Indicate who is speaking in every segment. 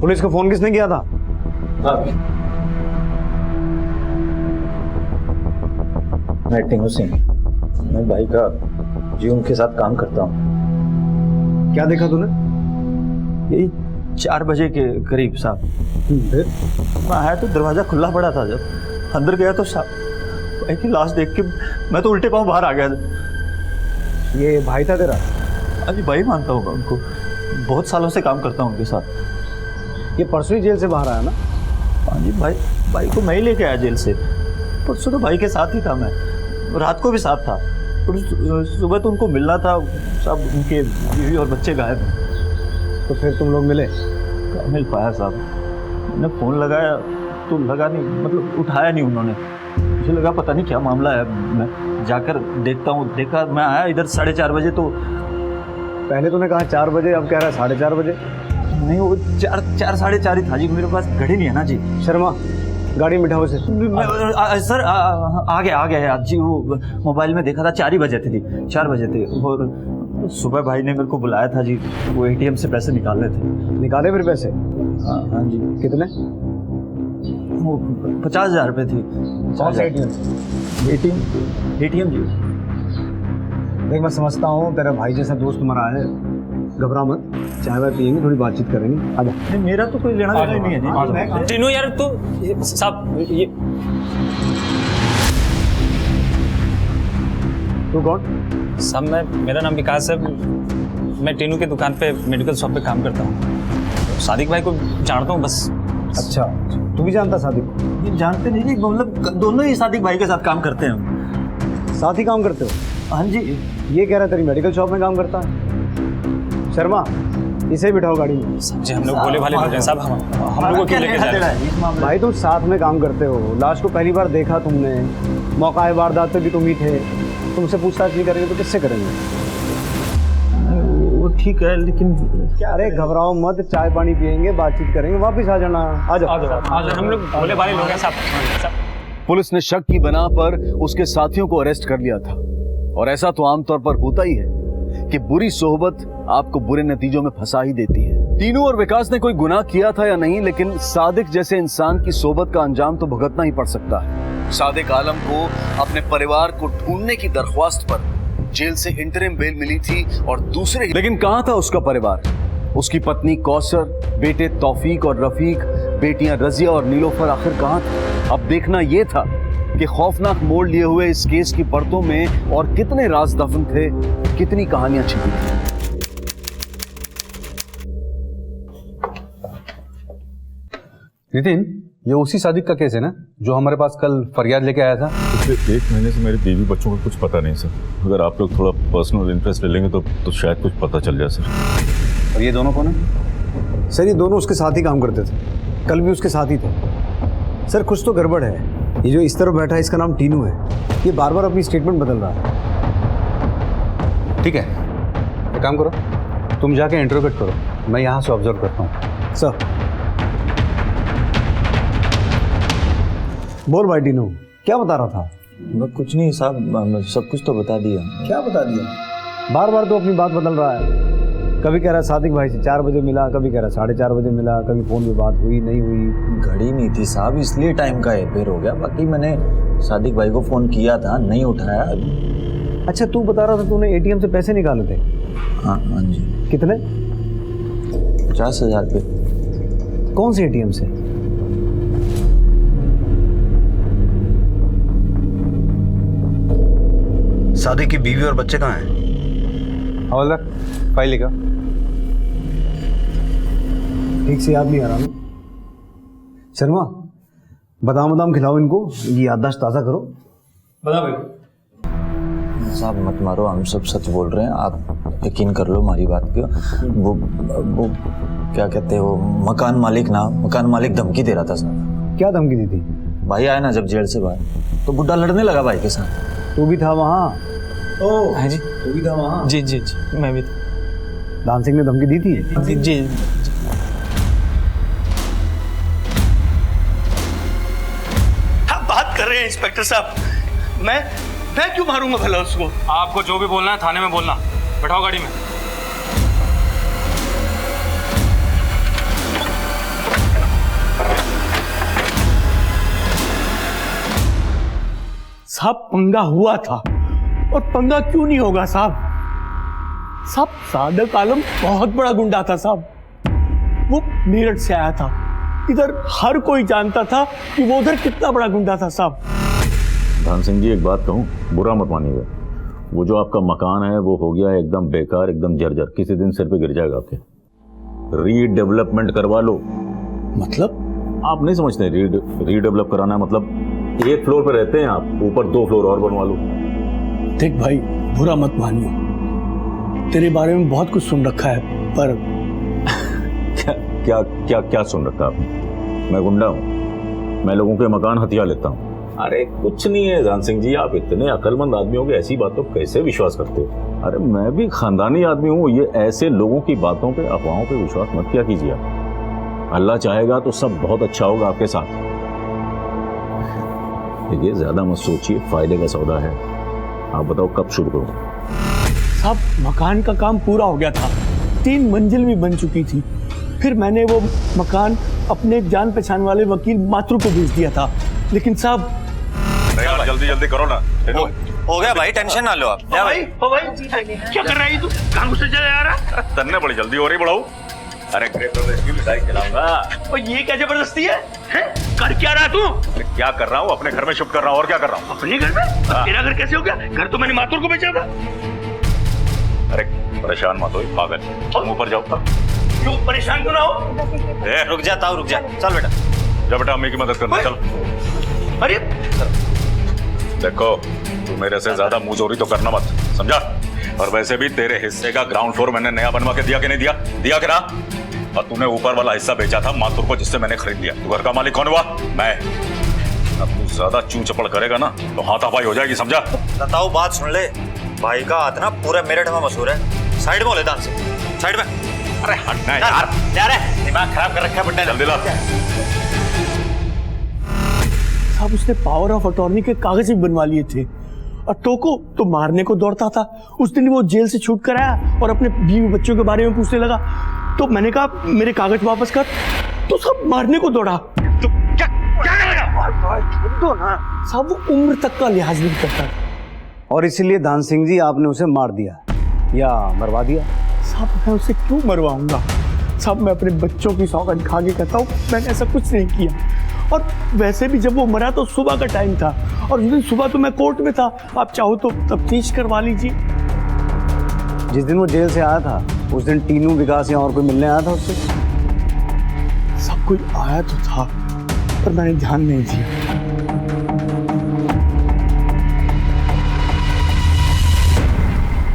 Speaker 1: Police को phone किसने किया था?
Speaker 2: मैं टिंगू सिंह, मैं भाई का जीवन के साथ काम करता हूँ।
Speaker 1: क्या देखा तूने?
Speaker 2: यही 4 बजे के करीब साहब।
Speaker 1: फिर
Speaker 2: मैं आया तो दरवाजा खुला पड़ा था। जब अंदर गया तो साहब भाई की लाश देख के मैं तो उल्टे पांव बाहर आ गया था।
Speaker 1: ये भाई था तेरा?
Speaker 2: हाँ जी, भाई मानता हूँ उनको, बहुत सालों से काम करता हूँ उनके साथ।
Speaker 1: ये परसों ही जेल से बाहर आया ना?
Speaker 2: हाँ जी, भाई को मैं ही लेके आया जेल से। परसों तो भाई के साथ ही था मैं, रात को भी साथ था, और सुबह तो उनको मिलना था। सब उनके बीवी और बच्चे गायब हैं।
Speaker 1: तो फिर तुम लोग मिले?
Speaker 2: क्या मिल पाया साहब, मैंने फ़ोन लगाया तो लगा नहीं, मतलब उठाया नहीं उन्होंने। मुझे लगा पता नहीं क्या मामला है, मैं जाकर देखता हूँ। देखा, मैं आया इधर 4:30 बजे। तो
Speaker 1: पहले तूने कहा 4 बजे, अब कह रहा है 4:30 बजे।
Speaker 2: नहीं, वो 4 साढ़े 4 ही था जी। मेरे पास घड़ी नहीं है ना जी।
Speaker 1: शर्मा, गाड़ी में बिठाओ इसे।
Speaker 2: सर आ गया आज जी। वो मोबाइल में देखा था 4 ही बजे थे, 4 बजे थे। और सुबह भाई ने मेरे को बुलाया था जी, वो ATM से पैसे निकालने थे।
Speaker 1: निकाले फिर पैसे?
Speaker 2: हाँ जी।
Speaker 1: कितने?
Speaker 2: वो 50,000 रुपये थी।
Speaker 1: कौन से
Speaker 2: ATM जी।
Speaker 1: देख, मैं समझता हूँ तेरा भाई जैसा दोस्त तुम्हारा है, घबरा मत, चाय वाय पियेंगे, थोड़ी बातचीत करेंगे। आजा।
Speaker 2: नहीं, मेरा तो कोई लेना देना ही नहीं है जी।
Speaker 3: टीनू यार, तू साहब ये
Speaker 1: तू कौन?
Speaker 3: साहब मेरा नाम विकास है। मैं टीनू के दुकान पे मेडिकल शॉप पे काम करता हूँ। सादिक भाई को जानता हूँ बस।
Speaker 1: अच्छा, तू भी जानता सादिक को?
Speaker 2: ये जानते नहीं जी, मतलब दोनों ही सादिक भाई के साथ काम करते हैं।
Speaker 1: साथ ही काम करते हो?
Speaker 2: हाँ जी।
Speaker 1: ये कह रहा है तेरी मेडिकल शॉप में काम करता है। शर्मा, इसे बिठाओ गाड़ी में।
Speaker 3: जी, हम लोग भोले भाले लोग हैं साहब, हम लोग को क्यों लेके जा रहे हैं?
Speaker 1: भाई तुम साथ में काम करते हो, लाश को पहली बार देखा तुमने, मौका वारदात पे भी तुम ही थे, तुमसे पूछताछ नहीं करेंगे तो किससे करेंगे?
Speaker 2: वो ठीक है, लेकिन
Speaker 1: क्या? अरे घबराओ मत, चाय पानी पियेंगे, बातचीत करेंगे, वापस आ जाना। आ जाओ।
Speaker 3: हम लोग भोले भाले लोग हैं साहब।
Speaker 4: पुलिस ने शक की बना पर उसके साथियों को अरेस्ट कर लिया था। और ऐसा तो आमतौर पर होता ही है कि बुरी सोहबत आपको बुरे नतीजों में फंसा ही देती है। टीनू और विकास ने कोई गुनाह किया था या नहीं, लेकिन सादिक जैसे इंसान की सोहबत का अंजाम तो भुगतना ही पड़ सकता है। सादिक आलम को अपने परिवार को ढूंढने की दरख्वास्त पर जेल से इंटरिम बेल मिली थी और दूसरे, लेकिन कहां था उसका परिवार? उसकी पत्नी कौसर, बेटे तौफीक और रफीक, बेटियां रजिया और नीलोफर आखिर कहां थे? अब देखना यह था कि खौफनाक मोड़ लिए हुए इस केस की परतों में और कितने राज दफन थे, कितनी कहानियां छिपी थी।
Speaker 5: नितिन, ये उसी सादिक का केस है ना जो हमारे पास कल फरियाद लेके आया था?
Speaker 6: पिछले 1 महीने से मेरे बीवी बच्चों को कुछ पता नहीं सर। अगर आप लोग थोड़ा पर्सनल इंटरेस्ट ले लेंगे तो शायद कुछ पता चल जाए सर।
Speaker 5: और ये दोनों कौन है?
Speaker 1: सर, ये दोनों उसके साथ ही काम करते थे, कल भी उसके साथ ही थे। सर, कुछ तो गड़बड़ है। ये जो इस तरफ बैठा है, इसका नाम टीनू है। ये बार बार अपनी स्टेटमेंट बदल रहा है।
Speaker 5: ठीक है, एक काम करो, तुम जाके इंटरोगेट करो, मैं यहाँ से ऑब्जर्व करता हूँ।
Speaker 1: सर, बोल भाई टीनू, क्या बता रहा था?
Speaker 2: कुछ नहीं साहब, सब कुछ तो बता दिया।
Speaker 1: क्या बता दिया? बार बार तो अपनी बात बदल रहा है। कभी कह रहा है सादिक भाई से 4 बजे मिला, कभी कह रहा है 4:30 बजे मिला, कभी फोन पे बात हुई नहीं हुई।
Speaker 2: घड़ी नहीं थी साहब, इसलिए टाइम का हेरफेर हो गया। बाकी मैंने सादिक भाई को फोन किया था, नहीं उठाया।
Speaker 1: अच्छा, तू बता रहा था तूने ATM से पैसे निकाले थे?
Speaker 2: हाँ जी।
Speaker 1: कितने?
Speaker 2: 50,000 रुपये।
Speaker 1: कौन से ATM से? सादिक की बीवी और बच्चे कहाँ हैं?
Speaker 5: हवलदार, फाइल लिखा।
Speaker 1: ठीक से याद नहीं आ रहा ना। शर्मा, बादाम खिलाओ इनको, इनकी याददाश्त ताज़ा करो।
Speaker 3: बता भाई
Speaker 2: साहब मत मारो, हम सब सच बोल रहे हैं, आप यकीन कर लो हमारी बात पे। वो क्या कहते हो, मकान मालिक धमकी दे रहा था साहब।
Speaker 1: क्या धमकी दी थी?
Speaker 2: भाई आया ना जब जेल से बाहर, तो बुड्ढा लड़ने लगा भाई के साथ।
Speaker 1: तू भी था वहाँ?
Speaker 3: हाँ जी,
Speaker 1: तू भी था वहाँ?
Speaker 3: जी जी जी, मैं भी
Speaker 1: दान सिंह ने धमकी दी थी?
Speaker 3: जी जी।
Speaker 7: आप बात कर रहे हैं इंस्पेक्टर साहब, मैं क्यों मारूंगा भला उसको?
Speaker 3: आपको जो भी बोलना है थाने में बोलना। बैठाओ गाड़ी में।
Speaker 7: साहब पंगा हुआ था, और पंगा क्यों नहीं होगा साहब? साहब सादक आलम बहुत बड़ा गुंडा था साहब। वो मेरठ से आया था, इधर हर कोई जानता था कि वो उधर कितना बड़ा गुंडा था साहब।
Speaker 6: धान सिंह जी, एक बात कहूँ, बुरा मत मानिएगा, वो जो आपका मकान है वो हो गया है एकदम बेकार, एकदम जर्जर, किसी दिन सिर पे गिर जाएगा आपके। रीडेवलपमेंट करवा लो।
Speaker 7: मतलब?
Speaker 6: आप नहीं समझते? रीडेवलप कराना मतलब एक फ्लोर पे रहते हैं आप, ऊपर 2 फ्लोर और बनवा लो।
Speaker 7: देख भाई, बुरा मत मानियो, तेरे बारे में बहुत कुछ सुन रखा है, पर
Speaker 6: क्या क्या क्या क्या सुन रखा आपने? मैं गुंडा हूँ? मैं लोगों के मकान हथिया लेता हूँ? अरे कुछ नहीं है धान सिंह जी, आप इतने अक्लमंद आदमी हो, ऐसी बातों पर कैसे विश्वास करते हो? अरे मैं भी खानदानी आदमी हूँ, ये ऐसे लोगों की बातों पे, अफवाहों पे विश्वास मत किया कीजिए आप। अल्लाह चाहेगा तो सब बहुत अच्छा होगा आपके साथ। देखिए ज्यादा मत सोचिए, फायदे का सौदा है। आप बताओ कब शुरू करूँ?
Speaker 7: साहब मकान का काम पूरा हो गया था, 3 मंजिल भी बन चुकी थी। फिर मैंने वो मकान अपने जान पहचान वाले वकील मातृ को भेज दिया था, लेकिन साहब
Speaker 6: जल्दी जल्दी करो ना।
Speaker 3: हो गया भाई, टेंशन ना लो आप।
Speaker 7: ओ भाई क्या कर रहा है तू? कहाँ गुस्से चले जा रहा?
Speaker 6: तन्ने बड़ी जल्दी हो रही बढ़ाऊ। अरे इसकी मिठाई खिलाऊंगा।
Speaker 7: और ये क्या जबरदस्ती है? कर क्या रहा तू?
Speaker 6: क्या कर रहा हूँ? अपने घर में शिफ्ट कर रहा हूँ, और क्या कर रहा हूँ?
Speaker 7: अपने घर में? तेरा घर कैसे हो गया? घर तो मैंने मातुर को बेचा था।
Speaker 6: अरे परेशान मत हो पागल, तुम ऊपर जाओ।
Speaker 7: क्यों परेशान क्यों ना हो?
Speaker 3: रुक जा, चल बेटा।
Speaker 6: जा बेटा, अम्मी की मदद करना, चल।
Speaker 7: अरे
Speaker 6: देखो, तू मेरे से ज्यादा मुंहजोरी तो करना मत, समझा? और वैसे भी तेरे हिस्से का ग्राउंड फ्लोर मैंने नया बनवा के दिया कि नहीं दिया? दिया कि ना? और तूने ऊपर वाला हिस्सा बेचा था मातुर को, जिससे मैंने खरीद लिया। तू घर का मालिक कौन हुआ? मैं। अब तू ज्यादा चूं चपड़ करेगा ना तो हाथापाई हो जाएगी, समझा?
Speaker 3: बताओ, बात सुन ले, भाई का हाथ ना पूरे मेरठ में मशहूर है। साइड में हो ले दान से, साइड में।
Speaker 6: अरे हटना यार,
Speaker 3: दिमाग खराब कर रखा है बंदे ने।
Speaker 6: जल्दी ला।
Speaker 7: साहब उसने पावर ऑफ अटॉर्नी के कागज भी बनवा लिए थे, और टोको तो मारने को दौड़ता था। उस दिन वो जेल से छूट कर आया और अपने बीवी बच्चों के बारे में पूछने लगा, तो मैंने कहा मेरे कागज वापस कर, तो सब मारने को दौड़ा। तो क्या दो ना साहब, वो उम्र तक का लिहाज नहीं करता था।
Speaker 1: और इसीलिए दान सिंह जी आपने उसे मार दिया या मरवा दिया?
Speaker 7: साहब मैं उसे क्यों मरवाऊंगा? साहब मैं अपने बच्चों की सौगंध खा के कहता हूँ, मैंने ऐसा कुछ नहीं किया। और वैसे भी जब वो मरा तो सुबह का टाइम था, और उस दिन सुबह तो मैं कोर्ट में था। आप चाहो तो तफ्तीश करवा लीजिए।
Speaker 1: जिस दिन वो जेल से आया था उस दिन टीनू, विकास या और कोई मिलने आया था उससे?
Speaker 7: सब कोई आया तो था, पर मैंने ध्यान नहीं दिया।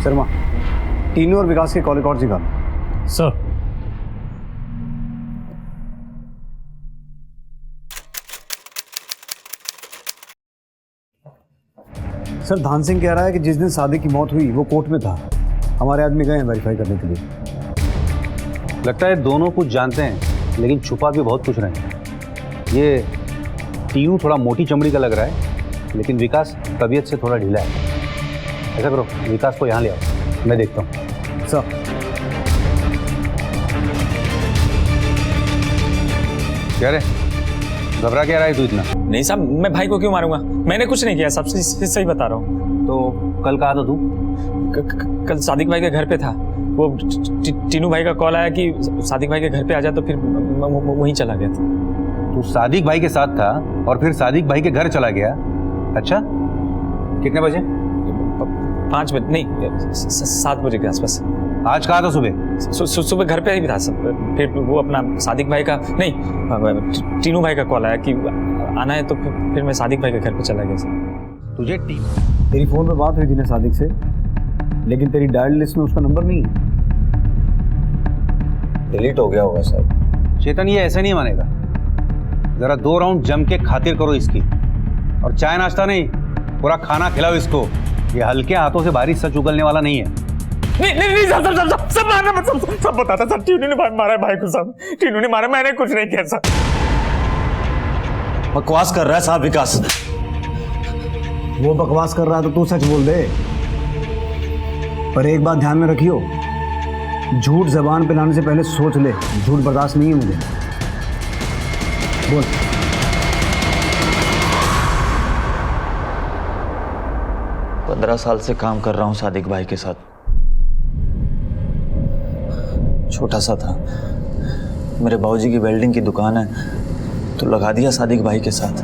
Speaker 1: शर्मा, टीनू और विकास के कॉल रिकॉर्ड्स निकालो।
Speaker 7: सर।
Speaker 1: सर धान सिंह कह रहा है कि जिस दिन सादिक की मौत हुई वो कोर्ट में था। हमारे आदमी गए हैं वेरीफाई करने के लिए।
Speaker 5: लगता है दोनों कुछ जानते हैं लेकिन छुपा भी बहुत कुछ रहे हैं। ये टीनू थोड़ा मोटी चमड़ी का लग रहा है, लेकिन विकास तबीयत से थोड़ा ढीला है। ऐसा करो, विकास को यहाँ ले आओ, मैं देखता हूँ।
Speaker 1: सर
Speaker 5: क्या रे, घबरा क्या रहा है तू इतना?
Speaker 3: नहीं साहब, मैं भाई को क्यों मारूंगा? मैंने कुछ नहीं किया, सबसे सही बता रहा हूँ।
Speaker 5: तो कल कहा था तू?
Speaker 3: कल सादिक भाई के घर पे था। वो टीनू भाई का कॉल आया कि सादिक भाई के घर पे आ जा, तो फिर वहीं चला गया था।
Speaker 5: तू सादिक भाई के साथ था और फिर सादिक भाई के घर चला गया? अच्छा, कितने बजे?
Speaker 3: 5 बजे नहीं, 7 बजे के आसपास।
Speaker 5: आज कहा था सुबह?
Speaker 3: सुबह घर पे ही था सब। फिर वो अपना सादिक भाई का नहीं, टीनू भाई का कॉल आया कि आना है, तो फिर मैं सादिक भाई के घर पे चला गया सर।
Speaker 5: तुझे
Speaker 1: तेरी फोन पे बात हुई थी ना सादिक से, लेकिन तेरी डायल लिस्ट में उसका नंबर नहीं है।
Speaker 3: डिलीट हो गया होगा सर।
Speaker 5: चेतन, ये ऐसे नहीं मानेगा। जरा 2 राउंड जम के खातिर करो इसकी, और चाय नाश्ता नहीं, पूरा खाना खिलाओ इसको। ये हल्के हाथों से भारी सच उगलने वाला नहीं है।
Speaker 3: नहीं सब मारा मत, सब बताता सर। टीनू ने मारा है भाई को, सब टीनू ने मारा, मैंने कुछ नहीं किया सर।
Speaker 2: बकवास कर रहा है साहब विकास।
Speaker 1: वो बकवास कर रहा तो तू सच बोल दे। पर एक बात ध्यान में रखियो, झूठ जबान पे लाने से पहले सोच ले। झूठ बर्दाश्त नहीं है मुझे। बोल।
Speaker 2: 15 साल से काम कर रहा हूँ सादिक भाई के साथ। छोटा सा था, मेरे बाबूजी की वेल्डिंग की दुकान है तो लगा दिया सादिक भाई के साथ।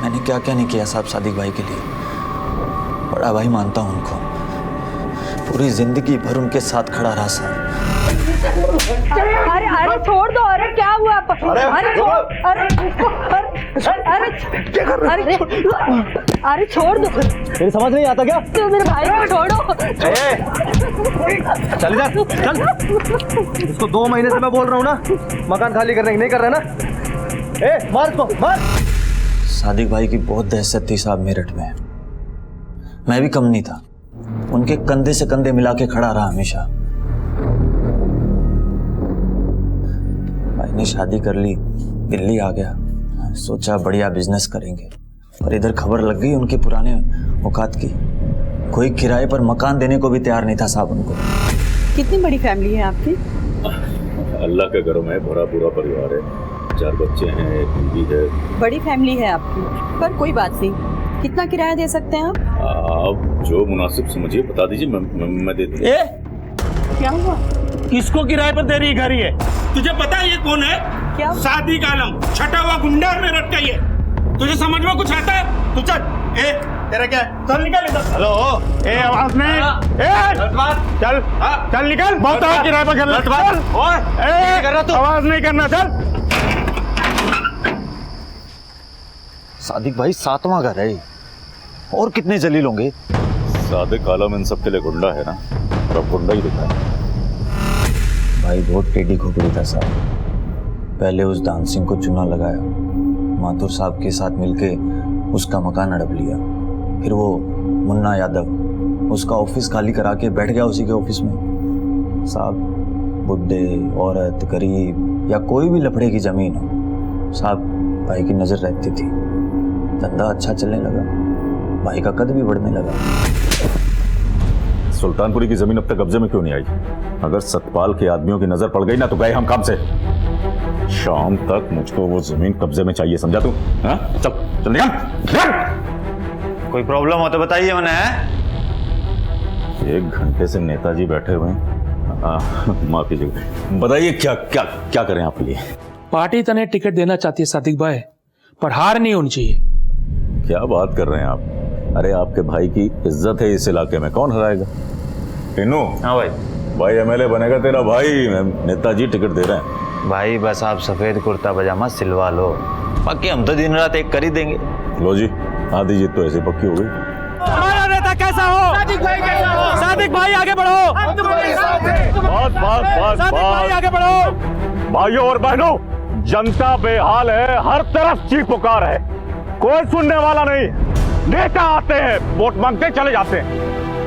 Speaker 2: मैंने क्या क्या नहीं किया साहब सादिक भाई के लिए। बड़ा भाई मानता हूँ उनको, पूरी जिंदगी भर उनके साथ खड़ा रहा साहब।
Speaker 8: अरे अरे छोड़ दो, अरे क्या हुआ? अरे छोड़, अरे छोड़ दो।
Speaker 1: तेरी समझ नहीं आता क्या?
Speaker 8: तो मेरे भाई को छोड़ो।
Speaker 1: चल जा, चल। इसको 2 महीने से मैं बोल रहा हूँ ना, मकान खाली करने की, नहीं कर रहा ना। मार इसको, मार।
Speaker 2: सादिक भाई की बहुत दहशत थी साहब मेरठ में। मैं भी कम नहीं था, उनके कंधे से कंधे मिला के खड़ा रहा हमेशा। भाई ने शादी कर ली, दिल्ली आ गया, सोचा बढ़िया बिजनेस करेंगे, पर इधर खबर लग गई उनके पुराने औकात की। कोई किराए पर मकान देने को भी तैयार नहीं था साहब उनको।
Speaker 8: कितनी बड़ी फैमिली है आपकी?
Speaker 6: अल्लाह के घरों में भरा पूरा परिवार है, 4 बच्चे हैं, एक बीवी है।
Speaker 8: बड़ी फैमिली है आपकी, पर कोई बात नहीं। कितना किराया दे सकते हैं आप?
Speaker 6: आप जो मुनासिब समझिए बता दीजिए, मैं दे दूंगा।
Speaker 8: क्या हुआ?
Speaker 7: किसको किराए पर दे रही घर ये? तुझे पता है ये कौन है?
Speaker 8: क्या?
Speaker 7: सादिक आलम, छठा हुआ गुंडा है मेरठ का ये। तुझे समझ में कुछ आता है? तू चल। तेरा क्या है? चल निकल इधर। हेलो, आवाज नहीं। चल चल निकल। बहुत आवाज किराए पर कर रहा तू। आवाज नहीं करना, चल।
Speaker 2: सादिक भाई 7वां घर है, और कितने जलील होंगे?
Speaker 6: सादिक आलम इन सब के लिए गुंडा है ना, और अब गुंडा ही दिखा है।
Speaker 2: भाई बहुत टेढ़ी खोपड़ी था साहब। पहले उस दान सिंह को चुना लगाया, माथुर साहब के साथ मिलके उसका मकान हड़प लिया। फिर वो मुन्ना यादव उसका ऑफिस खाली करा के बैठ गया उसी के ऑफिस में। साहब बुड्ढे, औरत, गरीब या कोई भी लफड़े की जमीन हो, साहब भाई की नजर रहती थी। धंधा अच्छा चलने लगा, भाई का कद भी बढ़ने लगा।
Speaker 6: सुल्तानपुरी की जमीन अब तक कब्जे में क्यों नहीं आई? अगर सतपाल के आदमियों की नजर पड़ गई ना तो गए हम काम से। शाम तक मुझको वो जमीन कब्जे में चाहिए, समझा तू? हाँ? चल चल निकल।
Speaker 2: कोई प्रॉब्लम हो तो बताइए। मैंने
Speaker 6: 1 घंटे से नेताजी बैठे हुए हैं। माफ कीजिएगा, बताइए क्या क्या क्या करें आपके लिए?
Speaker 9: पार्टी तने टिकट देना चाहती है सादिक भाई, पर हार नहीं होनी चाहिए।
Speaker 6: क्या बात कर रहे हैं आप? अरे आपके भाई की इज्जत है इस इलाके में, कौन हराएगा? टिन्नू।
Speaker 2: हाँ भाई।
Speaker 6: भाई एमएलए बनेगा तेरा भाई, नेताजी टिकट दे रहे हैं।
Speaker 2: भाई बस आप सफेद कुर्ता पजामा सिलवा लो, बाकी हम तो दिन रात एक कर ही देंगे।
Speaker 6: लो जी, आधी जीत तो ऐसे पक्की हो गई।
Speaker 9: हमारा नेता कैसा हो? सादिक भाई कैसा हो? सादिक भाई आगे बढ़ो।
Speaker 6: बस
Speaker 9: सादिक भाई आगे बढ़ो।
Speaker 6: भाइयों और बहनों, जनता बेहाल है, हर तरफ चीख पुकार है, कोई सुनने वाला नहीं। नेता आते हैं, वोट मांगते चले जाते हैं।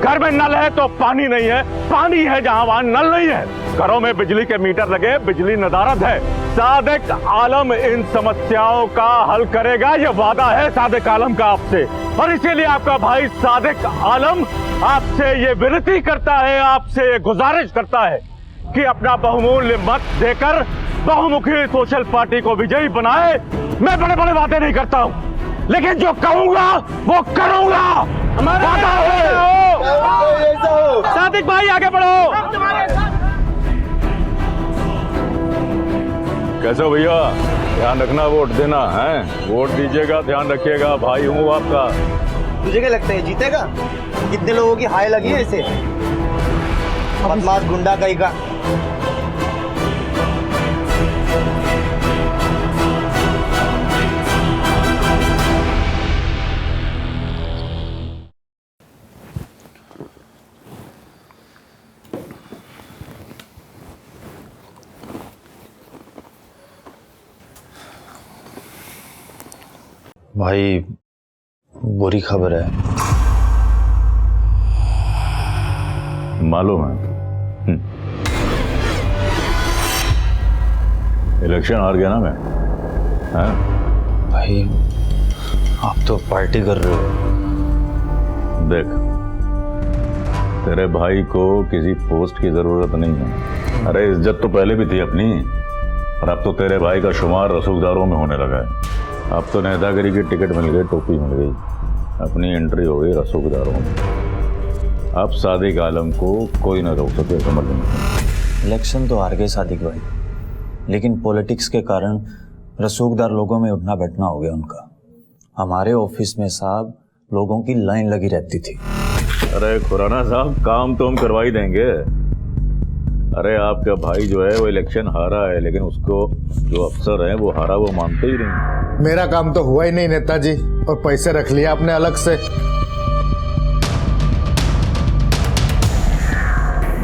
Speaker 6: घर में नल है तो पानी नहीं है, पानी है जहां वहां नल नहीं है। घरों में बिजली के मीटर लगे, बिजली नदारद है। सादिक आलम इन समस्याओं का हल करेगा, ये वादा है सादिक आलम का आपसे। और इसीलिए आपका भाई सादिक आलम आपसे ये विनती करता है, आपसे ये गुजारिश करता है कि अपना बहुमूल्य मत देकर बहुमुखी सोशल पार्टी को विजयी बनाए। मैं बड़े बड़े वादे नहीं करता हूं, लेकिन जो कहूंगा वो करूंगा। हमारा वादा है।
Speaker 9: सादिक भाई आगे बढ़ो।
Speaker 6: कैसे हो भैया? ध्यान रखना, वोट देना है। वोट दीजिएगा, ध्यान रखिएगा, भाई हूँ आपका।
Speaker 1: तुझे क्या लगता है जीतेगा? कितने लोगों की हाय लगी है इसे? बदमाश गुंडा कहीं का।
Speaker 2: भाई बुरी खबर है।
Speaker 6: मालूम है। इलेक्शन हार गया ना मैं। हाँ?
Speaker 2: भाई आप तो पार्टी कर रहे हो।
Speaker 6: देख, तेरे भाई को किसी पोस्ट की जरूरत नहीं है। अरे इज्जत तो पहले भी थी अपनी, और अब तो तेरे भाई का शुमार रसूखदारों में होने लगा है। अब तो नेतागिरी की टिकट मिल गई, टोपी मिल गई। अपनी एंट्री हो गई रसूखदारों में। अब सादिक आलम को कोई ना रोक सके, समझ लेंगे।
Speaker 2: इलेक्शन तो हार गए सादिक भाई, लेकिन पॉलिटिक्स के कारण रसूखदार लोगों में उठना बैठना हो गया उनका। हमारे ऑफिस में साहब लोगों की लाइन लगी रहती थी।
Speaker 6: अरे खुराना साहब, काम तो हम करवा ही देंगे। अरे आपका भाई जो है वो इलेक्शन हारा है, लेकिन उसको जो अफसर है वो हारा वो मानते ही नहीं।
Speaker 10: मेरा काम तो हुआ ही नहीं नेताजी, और पैसे रख लिया आपने अलग से।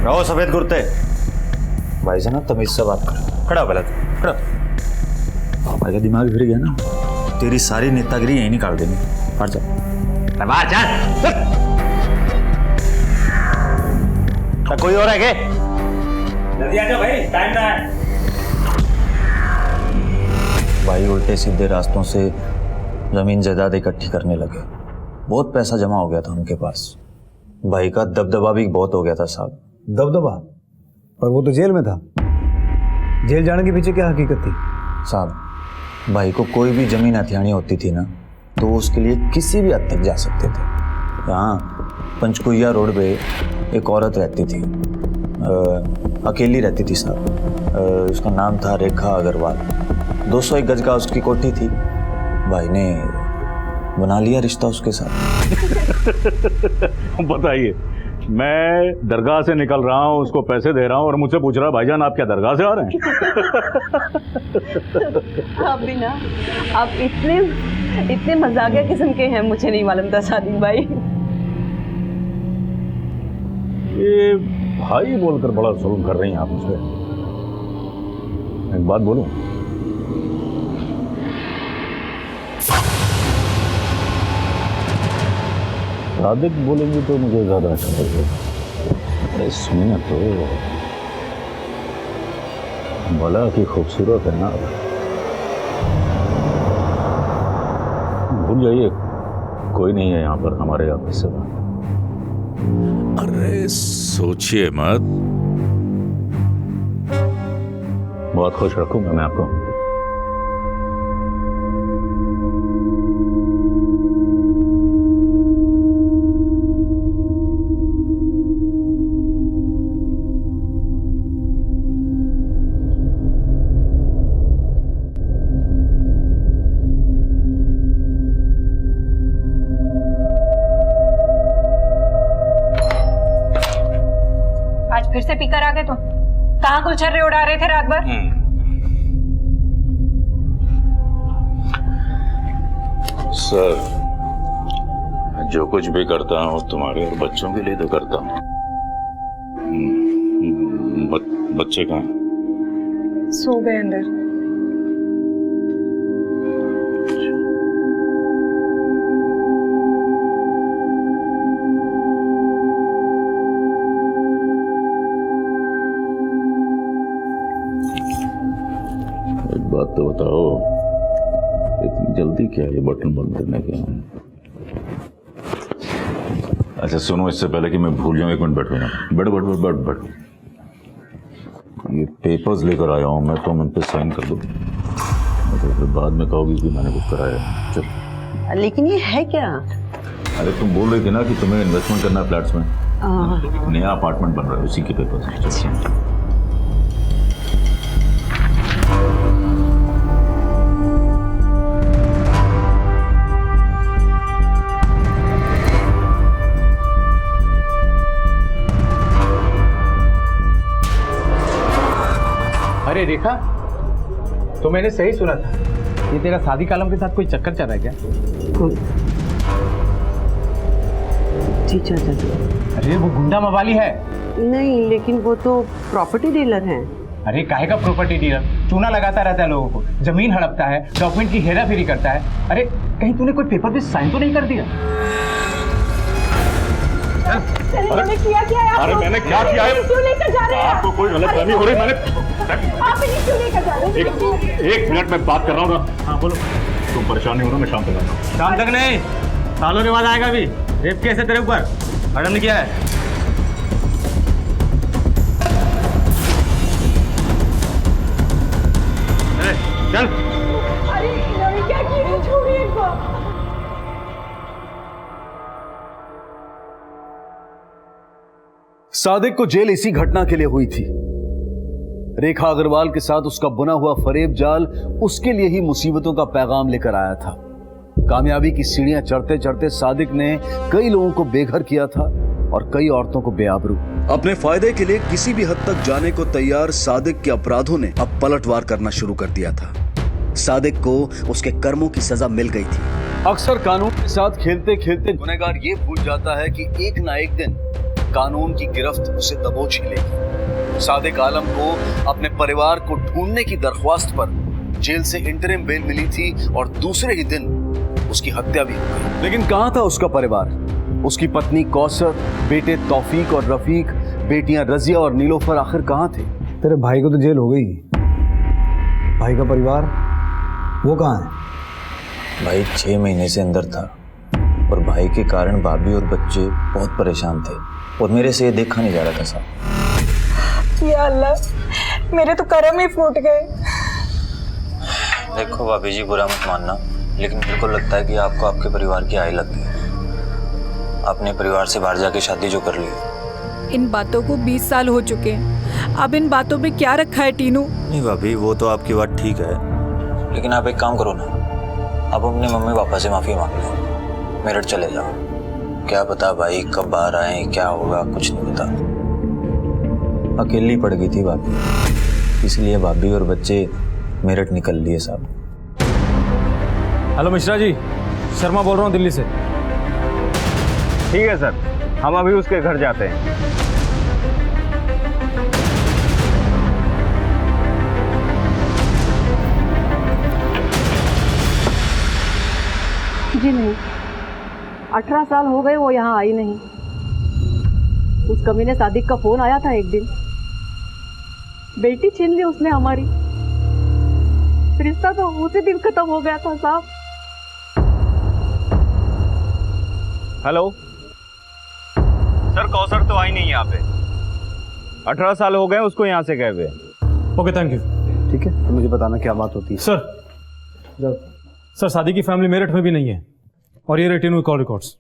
Speaker 2: रहो सफेद कुर्ते, भाई से ना तमीज से बात कर। खड़ा पहले तो खड़ा। भाई का दिमाग फिर गया ना, तेरी सारी नेतागिरी यहीं निकाल देनी। हट जा, बाहर जा। कोई और है क्या?
Speaker 3: जल्दी आ जाओ भाई, टाइम ना है।
Speaker 2: भाई उल्टे सीधे रास्तों से जमीन जायदाद इकट्ठी करने लगे। बहुत पैसा जमा हो गया था उनके पास। भाई का दबदबा भी बहुत हो गया था साहब।
Speaker 1: दबदबा? पर वो तो जेल में था। जेल जाने के पीछे क्या हकीकत थी?
Speaker 2: साहब भाई को कोई भी जमीन हथियानी होती थी ना, तो उसके लिए किसी भी हद तक जा सकते थे। यहाँ पंचकुइया रोड पे एक औरत रहती थी, अकेली रहती थी साहब। उसका नाम था रेखा अग्रवाल। 201 गज का उसकी कोठी थी। भाई ने बना लिया रिश्ता उसके साथ।
Speaker 6: बताइए, मैं दरगाह से निकल रहा हूँ, उसको पैसे दे रहा हूँ और मुझसे पूछ रहा है भाईजान आप क्या दरगाह से आ रहे हैं?
Speaker 8: आप भी ना, आप इतने मजाकिया किस्म के हैं, मुझे नहीं मालूम था सादिक भाई।
Speaker 6: ये भाई बोलकर बड़ा जुल्म कर रही हैं आप मुझे। एक बात बोलूं, सादिक बोलेंगे तो मुझे ज्यादा अच्छा लगेगा। अरे सुनिए तो, भला की खूबसूरत है ना। भूल जाइए, कोई नहीं है यहाँ पर हमारे ऑफिस से।
Speaker 11: अरे सोचिए मत।
Speaker 6: बहुत खुश रखूंगा मैं आपको।
Speaker 8: फिर से पीकर आ गए तुम? कहाँ गुलछर्रे उड़ा रहे थे रात भर?
Speaker 6: सर, जो कुछ भी करता हूँ तुम्हारे और बच्चों के लिए तो करता हूँ। बच्चे कहाँ?
Speaker 8: सो गए अंदर।
Speaker 6: बात तो बताओ, इतनी जल्दी क्या ये बटन बंद करने के? अच्छा सुनो, इससे पहले कि मैं भूल जाऊं, एक मिनट बैठो ना। बैठ। ये पेपर्स लेकर आया हूं मैं, तो मैं इन पे साइन कर दूं, तो फिर बाद में कहोगी कि मैंने कुछ कराया। चल।
Speaker 8: लेकिन ये है क्या?
Speaker 6: अरे तुम बोल रही थी ना कि तुम्हें इन्वेस्टमेंट करना है फ्लैट्स में। नया अपार्टमेंट बन रहा है, उसी के पेपर्स।
Speaker 5: अरे रेखा, तो मैंने सही सुना था, ये तेरा सादिक आलम के साथ कोई चक्कर चल रहा है क्या?
Speaker 12: जी चाचा जी।
Speaker 5: अरे वो गुंडा मवाली है।
Speaker 12: नहीं, लेकिन वो तो प्रॉपर्टी डीलर हैं।
Speaker 5: अरे काहे का प्रॉपर्टी डीलर? चूना लगाता रहता है लोगों को, जमीन हड़पता है, डॉक्यूमेंट की हेरा फेरी करता है। अरे कहीं तूने कोई पेपर पे साइन तो नहीं कर दिया?
Speaker 8: मैंने किया क्या है?
Speaker 6: अरे मैंने क्या किया है?
Speaker 8: क्यों लेकर जा रहे हैं?
Speaker 6: आपको कोई गलतफहमी हो रही? मैंने
Speaker 8: आप इन्हें क्यों लेकर जा रहे हैं?
Speaker 6: एक मिनट में बात कर रहा हूँ ना। हाँ बोलो। तुम परेशान नहीं हो ना, मैं शाम तक आता हूँ।
Speaker 3: शाम तक नहीं, सालों के बाद आएगा। अभी रेप केस है तेरे ऊपर, मैडम ने किया है। चल।
Speaker 8: अरे इन्होंने क्या किया? छोड़िए इनको।
Speaker 4: सादिक को जेल इसी घटना के लिए हुई थी। रेखा अग्रवाल के साथ उसका बुना हुआ फरेब जाल उसके लिए ही मुसीबतों का पैगाम लेकर आया था। कामयाबी की सीढ़ियां चढ़ते चढ़ते सादिक ने कई लोगों को बेघर किया था और कई औरतों को बेआबरू। अपने फायदे के लिए किसी भी हद तक जाने को तैयार सादिक के अपराधों ने अब पलटवार करना शुरू कर दिया था। सादिक को उसके कर्मों की सजा मिल गई थी। अक्सर कानून के साथ खेलते खेलते गुनहगार ये भूल जाता है कि एक ना एक दिन कानून की गिरफ्त उसे दबोच ही लेगी। सादिक आलम को अपने परिवार को ढूंढने की दरख्वास्त पर जेल से इंटरिम बेल मिली थी और दूसरे ही दिन उसकी हत्या भी हो गई। लेकिन कहां था उसका परिवार? उसकी पत्नी कौसर, बेटे तौफीक और रफीक, बेटियां रजिया और नीलोफर आखिर कहां थे?
Speaker 1: तेरे भाई को तो जेल हो गई, भाई का परिवार वो कहाँ है?
Speaker 13: भाई 6 महीने से अंदर था और भाई के कारण भाभी और बच्चे बहुत परेशान थे और मेरे से ये देखा नहीं जा रहा था साहब।
Speaker 14: या अल्लाह, मेरे तो कर्म ही फूट गए।
Speaker 13: देखो भाभी जी, बुरा मत मानना, लेकिन मेरे को लगता है कि आपको आपके परिवार की आय लग गई। अपने परिवार से बाहर जाके शादी जो कर ली।
Speaker 14: इन बातों को 20 साल हो चुके हैं, अब इन बातों में क्या रखा है टीनू?
Speaker 13: नहीं भाभी, वो तो आपकी बात ठीक है, लेकिन आप एक काम करो ना, आप अपने मम्मी पापा से माफ़ी मांग लो, मेरठ चले जाओ। क्या पता भाई कब बाहर आए, क्या होगा, कुछ नहीं पता। अकेली पड़ गई थी भाभी, इसलिए भाभी और बच्चे मेरठ निकल लिए साहब।
Speaker 3: हेलो मिश्रा जी, शर्मा बोल रहा हूँ दिल्ली से।
Speaker 5: ठीक है सर, हम अभी उसके घर जाते हैं।
Speaker 8: जी नहीं, 18 साल हो गए वो यहाँ आई नहीं। उस कमीने सादिक का फोन आया था एक दिन, बेटी छीन ली उसने हमारी। रिश्ता तो उसी दिन खत्म हो गया था साहब।
Speaker 5: हेलो सर, कौसर तो आई नहीं यहाँ पे। 18 साल हो गए उसको यहाँ से गए हुए।
Speaker 3: Okay, thank you.
Speaker 1: ठीक है, तो मुझे बताना क्या बात होती है।
Speaker 3: सर शादी की फैमिली मेरठ में भी नहीं है और ये रेटिन हुई कॉल रिकॉर्ड्स।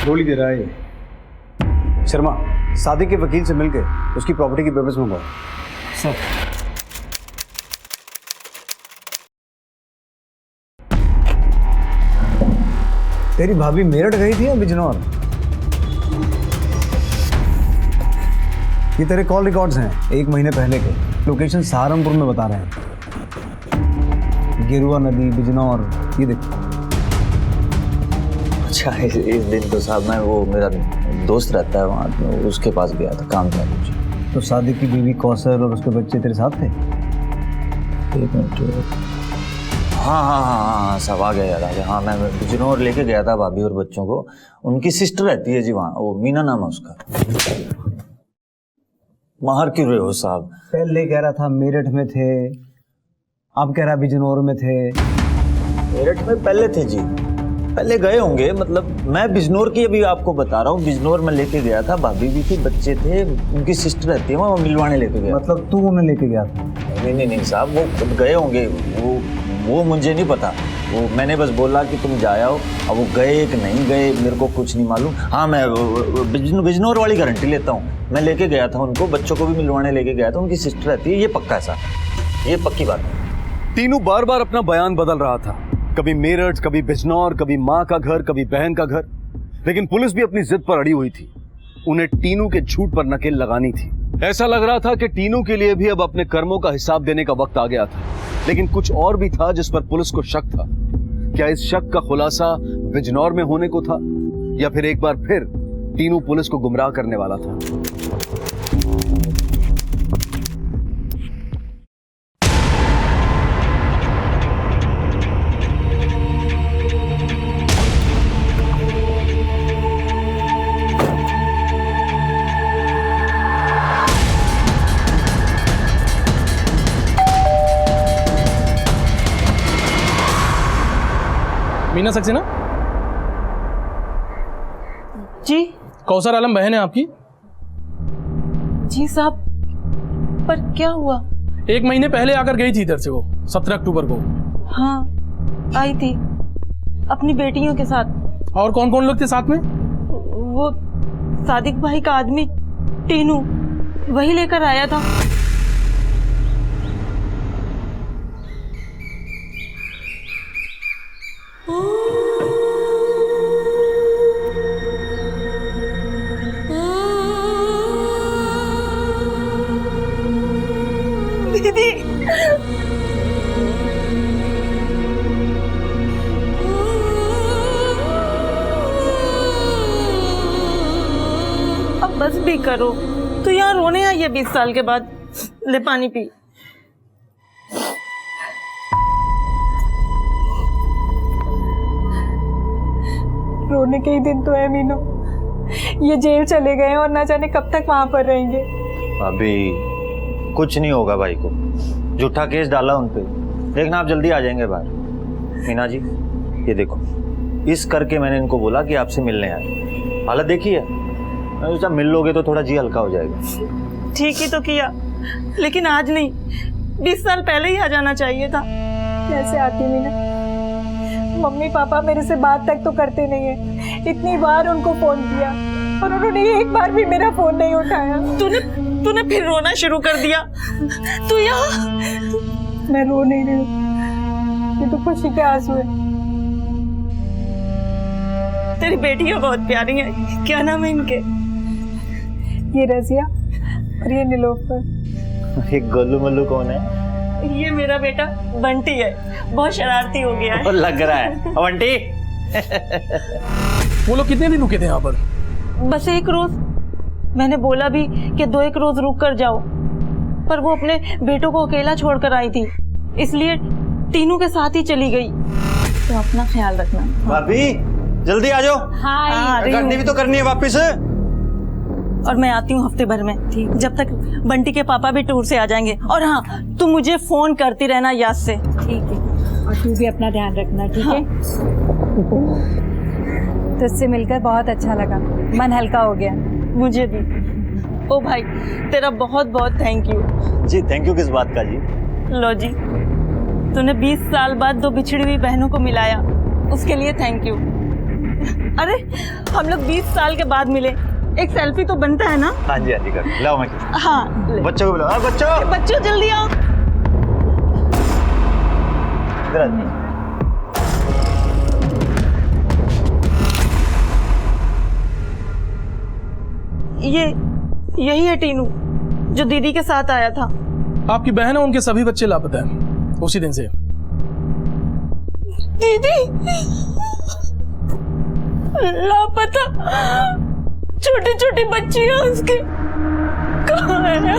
Speaker 1: गोली दे रहा है ये। शर्मा, सादिक के वकील से मिलके उसकी प्रॉपर्टी की पेपर्स मंगवाओ।
Speaker 3: सर
Speaker 1: तेरी भाभी मेरठ गई थी या बिजनौर? ये तेरे कॉल रिकॉर्ड्स हैं 1 महीने पहले के। लोकेशन सहारनपुर में बता रहे हैं, गेरुआ नदी, बिजनौर, ये देखो।
Speaker 13: अच्छा, इस दिन तो साहब मैं वो मेरा दोस्त रहता है वहाँ, तो उसके पास गया था, काम था कुछ।
Speaker 1: तो सादिक की बीवी कौसर और उसके बच्चे तेरे साथ थे?
Speaker 13: 1 मिनट। हाँ सब आ गया, याद आ गया। हाँ, मैं बिजनौर लेके गया था भाभी और बच्चों को। उनकी सिस्टर रहती है जी वहाँ, वो मीना नाम है उसका। बाहर क्यों रहे हो साहब?
Speaker 1: पहले कह रहा था मेरठ में थे, अब कह रहा बिजनौर में थे।
Speaker 13: मेरठ में पहले थे जी, पहले गए होंगे। मतलब मैं बिजनौर की अभी आपको बता रहा हूँ। बिजनौर में लेके गया था, भाभी भी थी, बच्चे थे, उनकी सिस्टर रहती है वहाँ, मिलवाने लेके गया।
Speaker 1: मतलब तू उन्हें लेके गया था?
Speaker 13: नहीं साहब, वो खुद गए होंगे, वो मुझे नहीं पता। वो मैंने बस बोला कि तुम जाओ, अब वो गए कि नहीं गए मेरे को कुछ नहीं मालूम। हाँ, मैं बिजनौर वाली गारंटी लेता हूँ, मैं लेके गया था उनको, बच्चों को भी मिलवाने लेके गया था, उनकी सिस्टर रहती है, ये पक्का है साहब, ये पक्की बात है।
Speaker 4: तीनू बार बार अपना बयान बदल रहा था, कभी मेरठ, कभी बिजनौर, कभी माँ का घर, कभी बहन का घर। लेकिन पुलिस भी अपनी जिद पर अड़ी हुई थी, उन्हें टीनू के झूठ पर नकेल लगानी थी। ऐसा लग रहा था कि टीनू के लिए भी अब अपने कर्मों का हिसाब देने का वक्त आ गया था। लेकिन कुछ और भी था जिस पर पुलिस को शक था। क्या इस शक का खुलासा बिजनौर में होने को था, या फिर एक बार फिर टीनू पुलिस को गुमराह करने वाला था?
Speaker 7: मीना सक्सेना
Speaker 14: जी?
Speaker 7: कौसर आलम बहन है आपकी?
Speaker 14: जी साहब, पर क्या हुआ?
Speaker 7: 1 महीने पहले आकर गई थी इधर से, वो 17 अक्टूबर को।
Speaker 14: हाँ, आई थी अपनी बेटियों के साथ।
Speaker 7: और कौन कौन लोग थे साथ में?
Speaker 12: वो सादिक भाई का आदमी टीनू, वही लेकर आया था। दीदी, अब बस भी करो। तो यहाँ रोने आई है 20 साल के बाद। ले पानी पी।
Speaker 14: रोने के ही दिन तो है मीनू। ये जेल चले गए हैं और ना जाने कब तक वहां पर रहेंगे।
Speaker 13: अभी कुछ नहीं होगा भाई को, झूठा केस डाला उन पे। देखना आप जल्दी आ जाएंगे बाहर। मीना जी ये देखो, इस करके मैंने इनको बोला कि आपसे मिलने आए। हालत देखिए, मैं सोचा मिल लोगे तो थोड़ा जी हल्का हो जाएगा।
Speaker 12: ठीक ही तो किया, लेकिन आज नहीं, 20 साल पहले ही आ जाना चाहिए था।
Speaker 14: कैसे आती मीना? मम्मी पापा मेरे से बात तक तो करते नहीं है। इतनी बार उनको फोन किया और उन्होंने एक बार भी मेरा फोन नहीं उठाया।
Speaker 12: तूने फिर रोना शुरू कर दिया। तू यहाँ?
Speaker 14: मैं रो नहीं रही हूँ, ये तो खुशी के आंसू है।
Speaker 12: तेरी बेटियां बहुत प्यारी हैं। क्या नाम है इनके?
Speaker 14: ये रजिया और ये नीलोफर।
Speaker 13: एक गोलू मल्लू कौन है?
Speaker 12: ये मेरा बेटा बंटी है, बहुत शरारती हो गया है।
Speaker 13: लग रहा है बंटी।
Speaker 7: वो लोग कितने दिन रुके थे यहाँ पर?
Speaker 12: बस 1 रोज। मैंने बोला भी कि 2-1 रोज रुक कर जाओ, पर वो अपने बेटों को अकेला छोड़कर आई थी, इसलिए टीनू के साथ ही चली गई। तो अपना ख्याल रखना।
Speaker 13: भाभी जल्दी आ जाओ।
Speaker 12: हाँ,
Speaker 13: करनी भी तो करनी है वापिस।
Speaker 12: और मैं आती हूँ हफ्ते भर में, ठीक, जब तक बंटी के पापा भी टूर से आ जाएंगे। और हाँ, तुम मुझे फोन करती रहना याद से।
Speaker 14: ठीक है, और तू भी अपना ध्यान रखना, ठीक है? तुझसे मिलकर बहुत अच्छा लगा, मन हल्का हो गया।
Speaker 12: मुझे भी। ओ भाई, तेरा बहुत बहुत थैंक यू।
Speaker 13: जी थैंक यू किस बात का जी?
Speaker 12: लो जी, तूने 20 साल बाद 2 बिछड़ी हुई बहनों को मिलाया, उसके लिए थैंक यू। अरे हम लोग 20 साल के बाद मिले, एक सेल्फी तो बनता है ना?
Speaker 13: हाँ जी कर लाओ। मैं
Speaker 12: हाँ,
Speaker 13: बच्चों को बुलाओ।
Speaker 12: बच्चों जल्दी आओ। यही है टीनू, जो दीदी के साथ आया था।
Speaker 7: आपकी बहन है, उनके सभी बच्चे लापता हैं उसी दिन से।
Speaker 12: दीदी लापता, छोटी छोटी बच्चियां उसके, कहाँ है?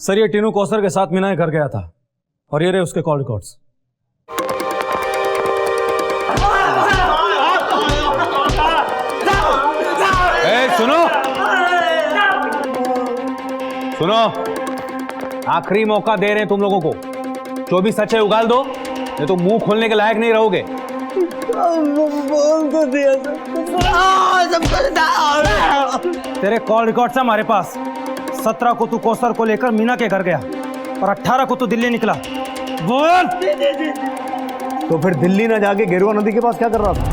Speaker 1: सर ये टीनू कौसर के साथ मीना के घर गया था और ये रहे उसके कॉल रिकॉर्ड्स।
Speaker 5: सुनो, आखिरी मौका दे रहे हैं तुम लोगों को। जो भी सच है उगाल दो, नहीं तो मुंह खोलने के लायक नहीं रहोगे।
Speaker 12: बोल तो दिया
Speaker 1: तेरे कॉल रिकॉर्ड्स हमारे पास। 17 को तू कौसर को लेकर मीना के घर गया और 18 को तू दिल्ली निकला। बोल। तो फिर दिल्ली ना जाके गेरुआ नदी के पास क्या कर रहा था?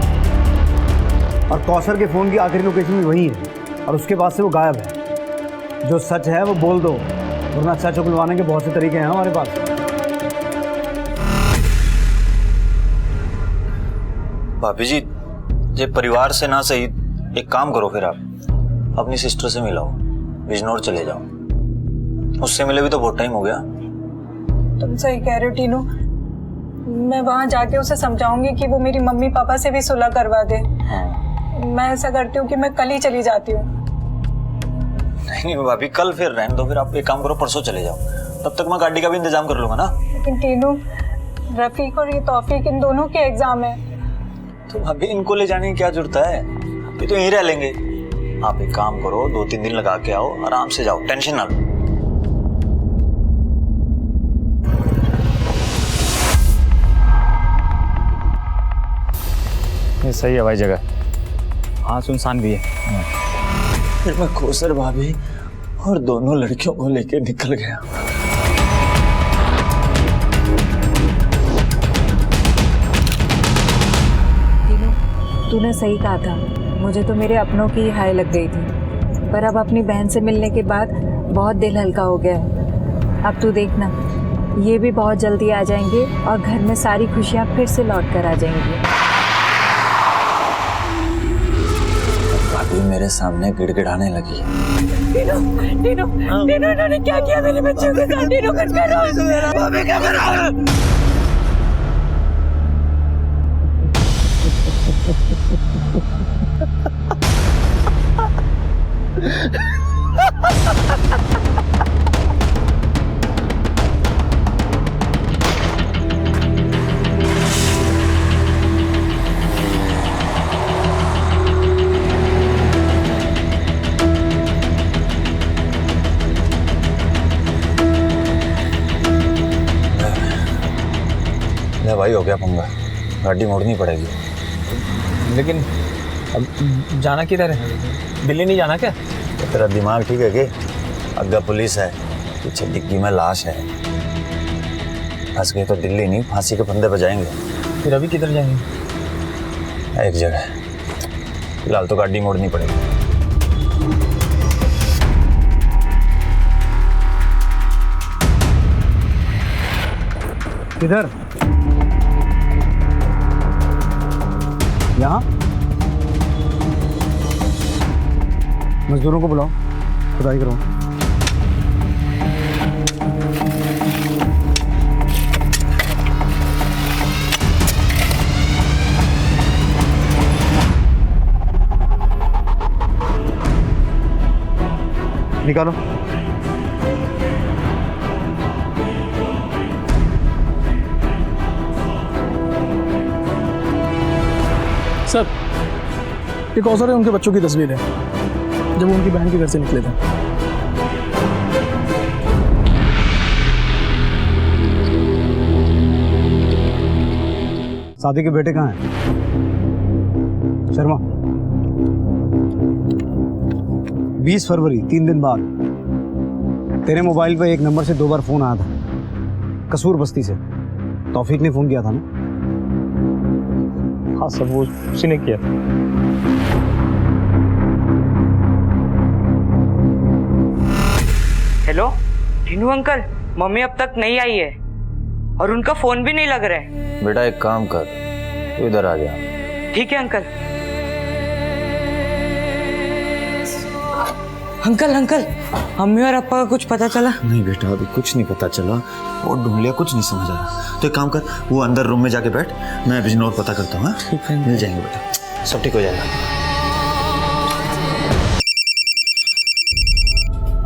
Speaker 1: और कौसर के फोन की आखिरी लोकेशन भी वही है और उसके बाद से वो गायब है। जो सच है वो बोल दो, वरना सच उगलवाने के बहुत से तरीके हैं हमारे पास।
Speaker 13: भाभी जी, ये परिवार से ना सही, एक काम करो फिर आप अपनी सिस्टर से मिलाओ, बिजनौर चले जाओ। उससे मिले भी तो बहुत टाइम हो गया।
Speaker 14: तुम सही कह रहे हो टीनू, मैं वहां जाके उसे समझाऊंगी कि वो मेरी मम्मी पापा से भी सुलह करवा दे। मैं ऐसा करती हूँ कि मैं कल ही चली जाती हूँ।
Speaker 13: नहीं भाभी, कल फिर रहने दो। फिर आप एक काम करो, परसों चले जाओ, तब तक मैं गाड़ी का भी इंतजाम कर लूंगा ना।
Speaker 14: लेकिन टीनू, रफीक और ये तौफीक, इन दोनों के एग्जाम है।
Speaker 13: तो अभी इनको ले जाने की क्या जरूरत है? अभी तो यहीं रह लेंगे। आप एक काम करो, 2-3 दिन लगा के आओ, आराम से जाओ, टेंशन ना लो।
Speaker 3: ये सही है भाई जगह। हाँ, सुनसान भी है।
Speaker 13: फिर मैं कौसर भाभी और दोनों लड़कियों को लेके निकल गया।
Speaker 14: तूने सही कहा था, मुझे तो मेरे अपनों की हाय लग गई थी, पर अब अपनी बहन से मिलने के बाद बहुत दिल हल्का हो गया है। अब तू देखना, ये भी बहुत जल्दी आ जाएंगे और घर में सारी खुशियाँ फिर से लौट कर आ जाएंगी।
Speaker 13: भाभी मेरे सामने गिड़गिड़ाने लगी।
Speaker 12: टीनू, टीनू, टीनू, इन्होंने क्या किया मेरे बच्चों के साथ? टीनू कुछ करो। भाभी क्या कर रहा है?
Speaker 13: ले भाई, हो गया पंगा, गाड़ी मोड़नी पड़ेगी।
Speaker 3: लेकिन अब जाना किधर है? दिल्ली नहीं जाना क्या?
Speaker 13: तो तेरा दिमाग ठीक है कि अग्गा पुलिस है, पीछे डिग्गी में लाश है। फंस गए तो दिल्ली नहीं, फांसी के फंदे पर जाएंगे।
Speaker 3: फिर अभी किधर जाएंगे?
Speaker 13: एक जगह, फिलहाल तो गाड़ी मोड़नी पड़ेगी।
Speaker 5: किधर? यहाँ? मजदूरों को बुलाओ, खुदाई करो। निकालो।
Speaker 7: सर, ये कौसर है, उनके बच्चों की तस्वीर है जब वो उनकी बहन के घर से निकले थे।
Speaker 5: सादी के बेटे कहाँ हैं? शर्मा, 20 फरवरी 3 दिन बाद तेरे मोबाइल पे एक नंबर से 2 बार फोन आया था, कसूर बस्ती से। तौफीक ने फोन किया था ना?
Speaker 3: हाँ सर, वो उसी ने किया।
Speaker 15: हेलो टीनू अंकल, मम्मी अब तक नहीं आई है और उनका फोन भी नहीं लग रहा है।
Speaker 13: बेटा एक काम कर, तू इधर आ जा।
Speaker 15: ठीक है अंकल। अंकल अंकल, मम्मी और पापा का कुछ पता चला?
Speaker 13: नहीं बेटा, अभी कुछ नहीं पता चला। वो ढूंढ लिया, कुछ नहीं समझ आ रहा। तो एक काम कर, वो अंदर रूम में जाके बैठ, मैं बिजनौर पता करता हूँ। मिल जाएंगे बेटा, सब ठीक हो जाएगा।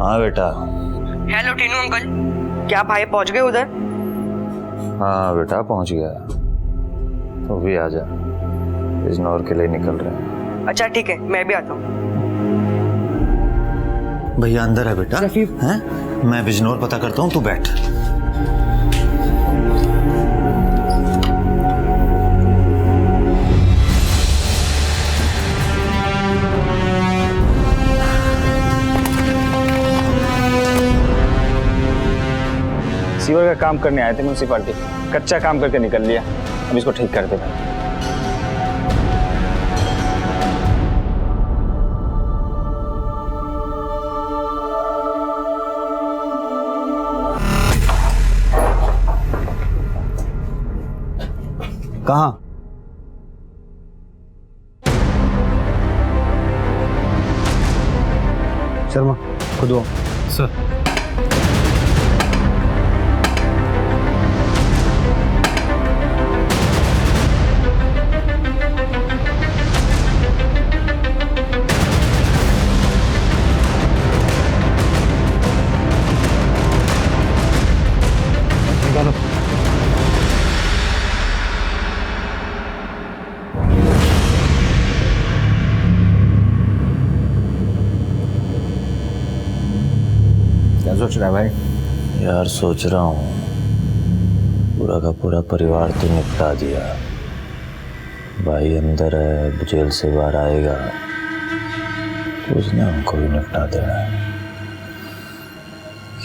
Speaker 13: हाँ बेटा।
Speaker 15: हेलो टीनू अंकल, क्या भाई पहुंच गए उधर?
Speaker 13: हाँ बेटा पहुंच गया, तो भी आ जा, बिजनौर के लिए निकल रहे हैं।
Speaker 15: अच्छा ठीक है, मैं भी आता हूँ।
Speaker 13: भैया अंदर है बेटा, हैं? मैं बिजनौर पता करता हूँ, तू बैठ।
Speaker 3: सीवर का काम करने आए थे म्यूनसिपालिटी, कच्चा काम करके निकल लिया, अब इसको ठीक कर दे भाई।
Speaker 5: कहाँ? शर्मा, खुद आओ।
Speaker 3: सर।
Speaker 5: निकालो।
Speaker 13: क्या सोच रहा है भाई? यार सोच रहा हूँ, पूरा का पूरा परिवार तो निपटा दिया, भाई अंदर है, अब जेल से बाहर आएगा तो उसने हमको भी निपटा देना है।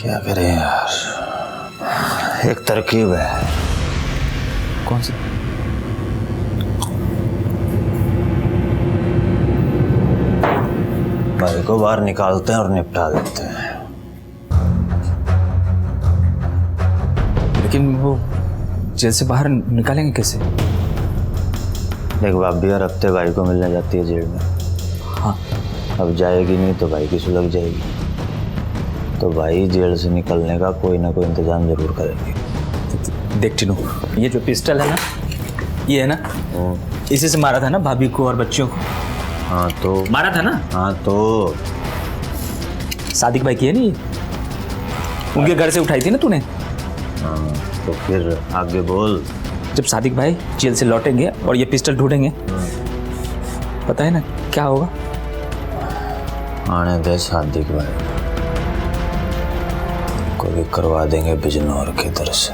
Speaker 13: क्या करें यार, एक तरकीब है। कौन सी? को बाहर निकालते हैं और निपटा देते हैं।
Speaker 3: लेकिन वो जेल से बाहर निकालेंगे कैसे?
Speaker 13: देख भाभी हर हफ्ते भाई को मिलने जाती है जेल में।
Speaker 3: हाँ।
Speaker 13: अब जाएगी नहीं तो भाई की सुलग जाएगी, तो भाई जेल से निकलने का कोई ना कोई इंतजाम जरूर करेंगे।
Speaker 3: देख टीनू, ये जो पिस्टल है ना, ये है ना, इसी से मारा था ना भाभी को और बच्चियों को।
Speaker 13: हाँ तो
Speaker 3: मारा था ना।
Speaker 13: हाँ तो
Speaker 3: सादिक भाई की है नहीं, उनके घर से उठाई थी ना तूने।
Speaker 13: हाँ तो फिर आगे बोल।
Speaker 3: जब सादिक भाई जेल से लौटेंगे और ये पिस्टल ढूंढेंगे, पता है ना क्या होगा?
Speaker 13: आने दे सादिक भाई को भी करवा देंगे बिजनौर के दर से।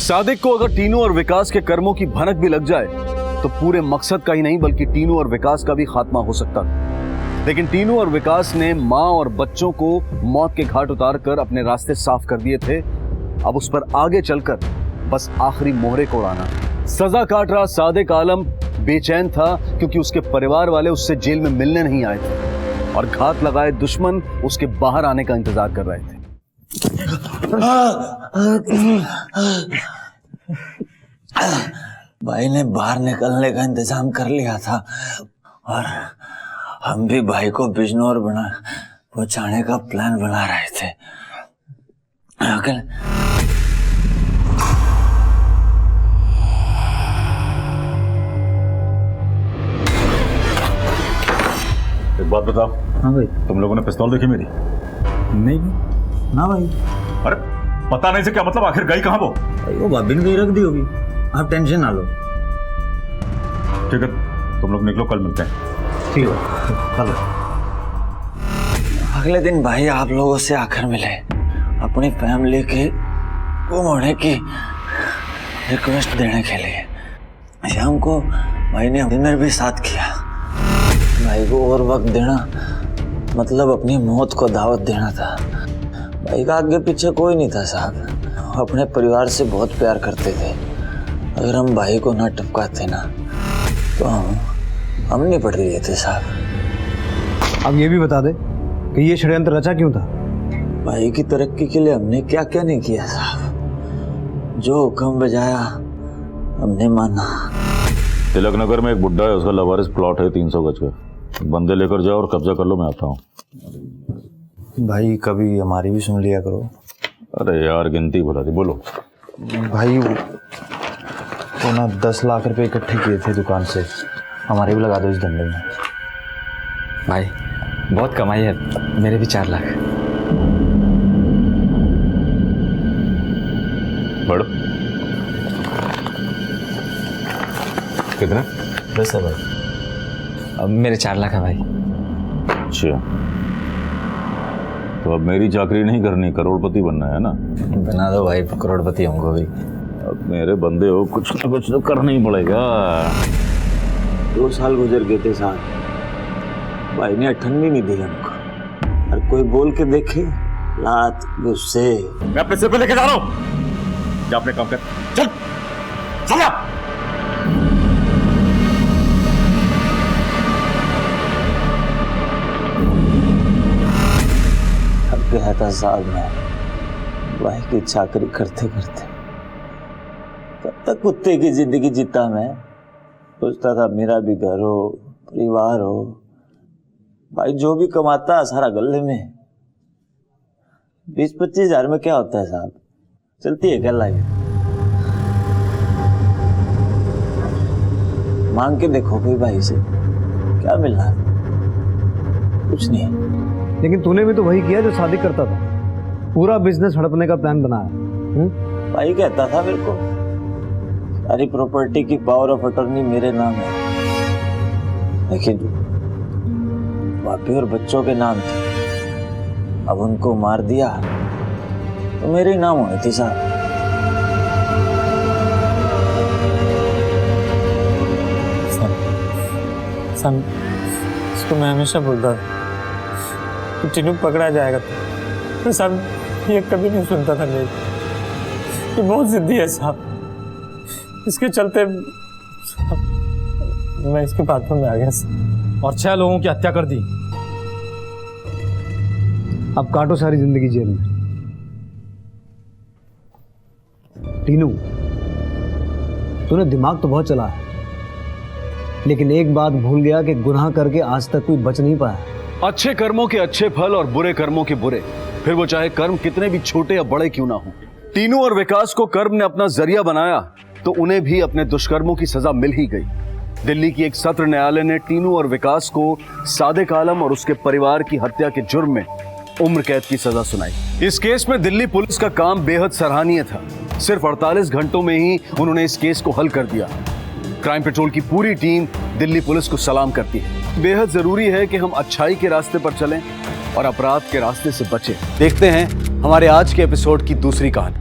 Speaker 4: सादिक को अगर टीनू और विकास के कर्मों की भनक भी लग जाए तो पूरे मकसद का ही नहीं बल्कि टीनू और विकास का भी खात्मा हो सकता था। लेकिन टीनू और विकास ने मां और बच्चों को मौत के घाट उतारकर अपने रास्ते साफ कर दिए थे। अब उस पर आगे चलकर बस आखिरी मोहरे को उड़ाना। सजा काट रहा सादिक आलम बेचैन था क्योंकि उसके परिवार वाले उससे जेल में मिलने नहीं आए थे और घात लगाए दुश्मन उसके बाहर आने का इंतजार कर रहे थे।
Speaker 13: भाई ने बाहर निकलने का इंतजाम कर लिया था और हम भी भाई को बिजनौर पहुंचाने का प्लान बना रहे थे।
Speaker 6: एक बात बताओ।
Speaker 13: हाँ भाई।
Speaker 6: तुम लोगों ने पिस्तौल देखी मेरी?
Speaker 13: नहीं ना भाई।
Speaker 6: अरे पता नहीं से क्या मतलब, आखिर गई कहाँ वो?
Speaker 13: वो भाभी ने रख दी होगी, आप टेंशन ना लो।
Speaker 6: ठीक है, तुम लोग निकलो, कल मिलते हैं।
Speaker 13: ठीक है कल। अगले दिन भाई आप लोगों से आकर मिले, अपनी फैमिली के गुम होने की रिक्वेस्ट देने के लिए। शाम को भाई ने डिनर भी साथ किया। भाई को और वक्त देना मतलब अपनी मौत को दावत देना था। भाई का आगे पीछे कोई नहीं था साहब, अपने परिवार से बहुत प्यार करते थे। अगर हम भाई को ना टपकाते ना तो हम नहीं पढ़ लिए थे साहब।
Speaker 1: अब ये भी बता दे कि ये षड्यंत्र रचा क्यों था?
Speaker 13: भाई की तरक्की के लिए हमने क्या क्या नहीं किया साहब। जो हुक्म बजाया हमने माना।
Speaker 6: तिलक नगर में एक बुड्ढा है, उसका लवारिस प्लॉट है 300 गज का। बंदे लेकर जाओ और कब्जा कर लो, मैं आता हूँ।
Speaker 13: भाई कभी हमारी भी सुन लिया करो।
Speaker 6: अरे यार गिनती भुला दी, बोलो।
Speaker 13: भाई वो ना 10 लाख रुपए इकट्ठे किए थे दुकान से, हमारे भी लगा दो इस धंधे में।
Speaker 3: भाई बहुत कमाई है, मेरे भी 4 लाख।
Speaker 6: बढ़ो। कितना?
Speaker 13: 10 है भाई।
Speaker 3: अब मेरे 4 लाख है भाई।
Speaker 6: अच्छा, तो अब मेरी चाकरी नहीं करनी, करोड़पति बनना है ना?
Speaker 13: बना दो भाई करोड़पति हमको भी।
Speaker 6: अब मेरे बंदे हो, कुछ ना कुछ तो करना ही पड़ेगा।
Speaker 13: 2 साल गुजर गए थे साहब, भाई ने अठन्नी नहीं दी हमको। और कोई बोल के देखे लात गुस्से।
Speaker 6: मैं अपने सिर पे लेके जा रहा हूँ, जा अपने काम कर। चल चल जा।
Speaker 13: अब गया था साहब मैं भाई की चाकरी करते करते। कब तक कुत्ते की जिंदगी जीता मैं। सोचता था मेरा भी घर हो, परिवार हो। भाई जो भी कमाता है सारा गले में। 20-25 हजार में क्या होता है साहब, चलती है क्या लाइफ। मांग के देखो कोई भाई से, क्या मिल रहा? कुछ नहीं।
Speaker 1: लेकिन तूने भी तो वही किया जो सादिक करता था, पूरा बिजनेस हड़पने का प्लान बनाया।
Speaker 13: भाई कहता था मेरे को सारी प्रॉपर्टी की पावर ऑफ अटॉर्नी मेरे नाम है, लेकिन भाभी और बच्चों के नाम थे। अब उनको मार दिया तो मेरे ही नाम होने थी साहब।
Speaker 3: इसको मैं हमेशा बोलता था कि टीनू पकड़ा जाएगा, तो सब ये कभी नहीं सुनता था मेरी। ये बहुत जिद्दी है साहब, इसके चलते मैं इसके बातों में आ गया साहब।
Speaker 1: और 6 लोगों की हत्या कर दी। अब काटो सारी जिंदगी जेल में। टीनू, तूने दिमाग तो बहुत चला है, लेकिन एक बात भूल गया कि गुनाह करके आज तक कोई बच नहीं पाया।
Speaker 4: अच्छे कर्मों के अच्छे फल और बुरे कर्मों के बुरे, फिर वो चाहे कर्म कितने भी छोटे या बड़े क्यों ना हो। टीनू और विकास को कर्म ने अपना जरिया बनाया तो उन्हें भी अपने दुष्कर्मों की सजा मिल ही गई। दिल्ली की एक सत्र न्यायालय ने टीनू और विकास को सादिक आलम और उसके परिवार की हत्या के जुर्म में उम्र कैद की सजा सुनाई। इस केस में दिल्ली पुलिस का काम बेहद सराहनीय था। सिर्फ 48 घंटों में ही उन्होंने इस केस को हल कर दिया। क्राइम पेट्रोल की पूरी टीम दिल्ली पुलिस को सलाम करती है। बेहद जरूरी है कि हम अच्छाई के रास्ते पर चलें और अपराध के रास्ते से बचें। देखते हैं हमारे आज के एपिसोड की दूसरी कहानी।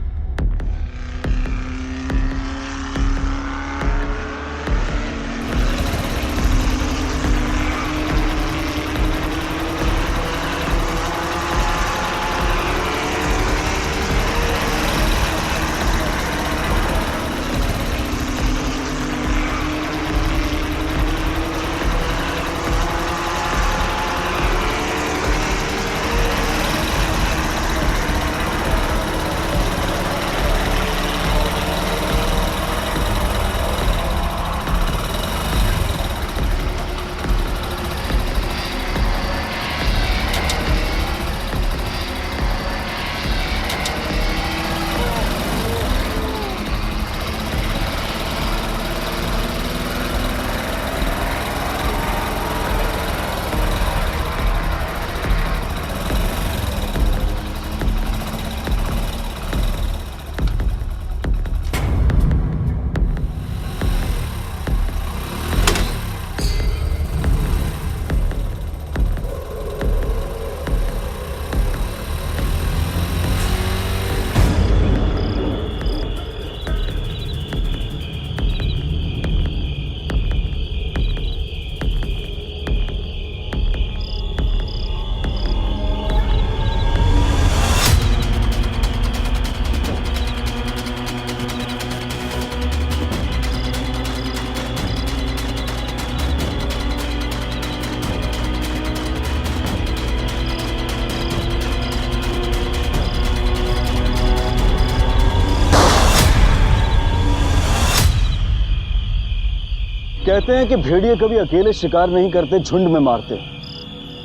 Speaker 4: कहते हैं कि भेड़िए कभी अकेले शिकार नहीं करते, झुंड में मारते।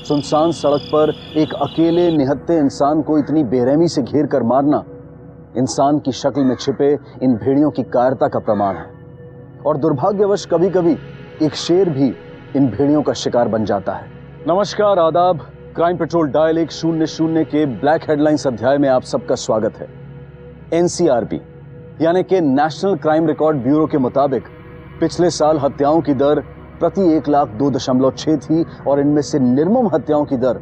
Speaker 4: सुनसान सड़क पर एक अकेले निहत्थे इंसान को इतनी बेरहमी से घेर कर मारना इंसान की शक्ल में छिपे इन भेड़ियों की कायरता का प्रमाण है। और दुर्भाग्यवश कभी कभी एक शेर भी इन भेड़ियों का शिकार बन जाता है। नमस्कार, आदाब। क्राइम पेट्रोल डायल 100 के ब्लैक हेडलाइंस अध्याय में आप सबका स्वागत है। एनसीआरबी यानी कि नेशनल क्राइम रिकॉर्ड ब्यूरो के मुताबिक पिछले साल हत्याओं की दर प्रति 1,02.6 थी और इनमें से निर्मम हत्याओं की दर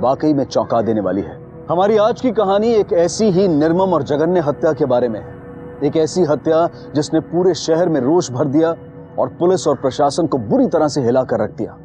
Speaker 4: वाकई में चौंका देने वाली है। हमारी आज की कहानी एक ऐसी ही निर्मम और जघन्य हत्या के बारे में है। एक ऐसी हत्या जिसने पूरे शहर में रोष भर दिया और पुलिस और प्रशासन को बुरी तरह से हिला कर रख दिया।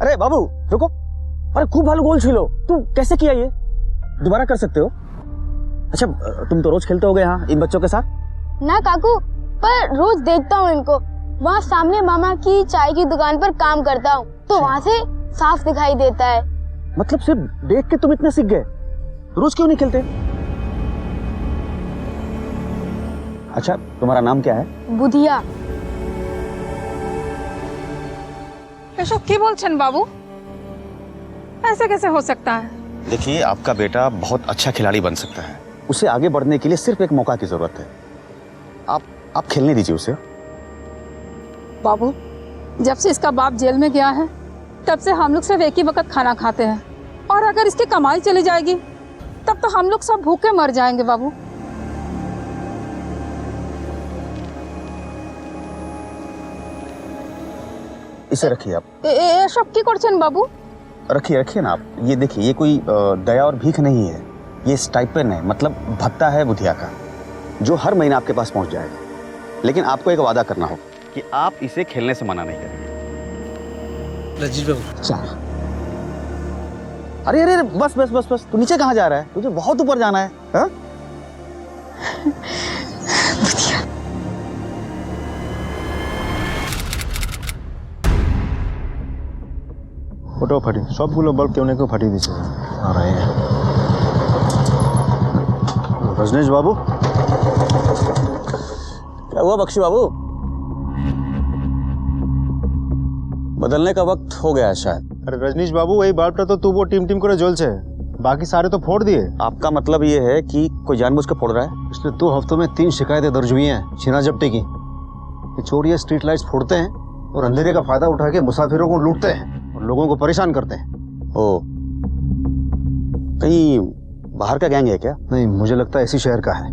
Speaker 16: अरे बाबू रुको, अरे खूब भालो गोल छीलो। तू कैसे किया ये? दोबारा कर सकते हो? अच्छा, तुम तो रोज खेलते होगे यहाँ इन बच्चों के साथ?
Speaker 17: ना काकू, पर रोज देखता हूँ इनको। वहाँ सामने मामा की चाय की दुकान पर काम करता हूँ तो वहाँ से साफ दिखाई देता है।
Speaker 16: मतलब सिर्फ देख के तुम इतने सीख गए? रोज क्यों नहीं खेलते? अच्छा, तुम्हारा नाम क्या है?
Speaker 17: बुधिया।
Speaker 18: এসব কি বলছেন বাবু? ऐसे कैसे हो सकता है?
Speaker 16: देखिए, आपका बेटा बहुत अच्छा खिलाड़ी बन सकता है। उसे आगे बढ़ने के लिए सिर्फ एक मौका की जरूरत है। आप खेलने दीजिए उसे।
Speaker 18: बाबू, जब से इसका बाप जेल में गया है तब से हम लोग सिर्फ एक ही वक्त खाना खाते हैं, और अगर इसकी कमाई चली जाएगी तब तो हम लोग सब भूखे मर जाएंगे। बाबू,
Speaker 16: इसे रखिए आप।
Speaker 17: এসব কি করছেন বাবু?
Speaker 16: रखिए रखिए ना आप। ये देखिए, ये कोई दया और भीख नहीं है, ये स्टाइपेंड है, मतलब भत्ता है बुधिया का, जो हर महीना आपके पास पहुंच जाएगा। लेकिन आपको एक वादा करना होगा कि आप इसे खेलने से मना नहीं करेंगे।
Speaker 7: रजनीश बाबू
Speaker 16: चल। अरे अरे बस बस बस बस, तू नीचे कहाँ जा रहा है? तुझे बहुत ऊपर जाना है। हाँ?
Speaker 10: ওটাও ফাটি, সবগুলো বাল্ব কেউ না কেউ ফাটিয়ে দিচ্ছে। আর
Speaker 16: रजनीश बाबू, क्या हुआ बख्शी बाबू? बदलने का वक्त हो गया है शायद।
Speaker 10: अरे रजनीश बाबू, वही बाल्बটা तो तू वो टीम टीम করে জ্বলছে, बाकी सारे तो फोड़ दिए।
Speaker 16: आपका मतलब ये है कि कोई जानबूझ के फोड़ रहा है?
Speaker 4: पिछले 2 हफ्तों में 3 शिकायतें दर्ज हुई हैं छीना झपटी की। ये चोर ये स्ट्रीट लाइट्स फोड़ते हैं और अंधेरे का फायदा उठा के मुसाफिरों को लूटते हैं और लोगों को परेशान करते हैं।
Speaker 16: ओ, कहीं बाहर का गैंग है क्या?
Speaker 4: नहीं, मुझे लगता है इसी शहर का है,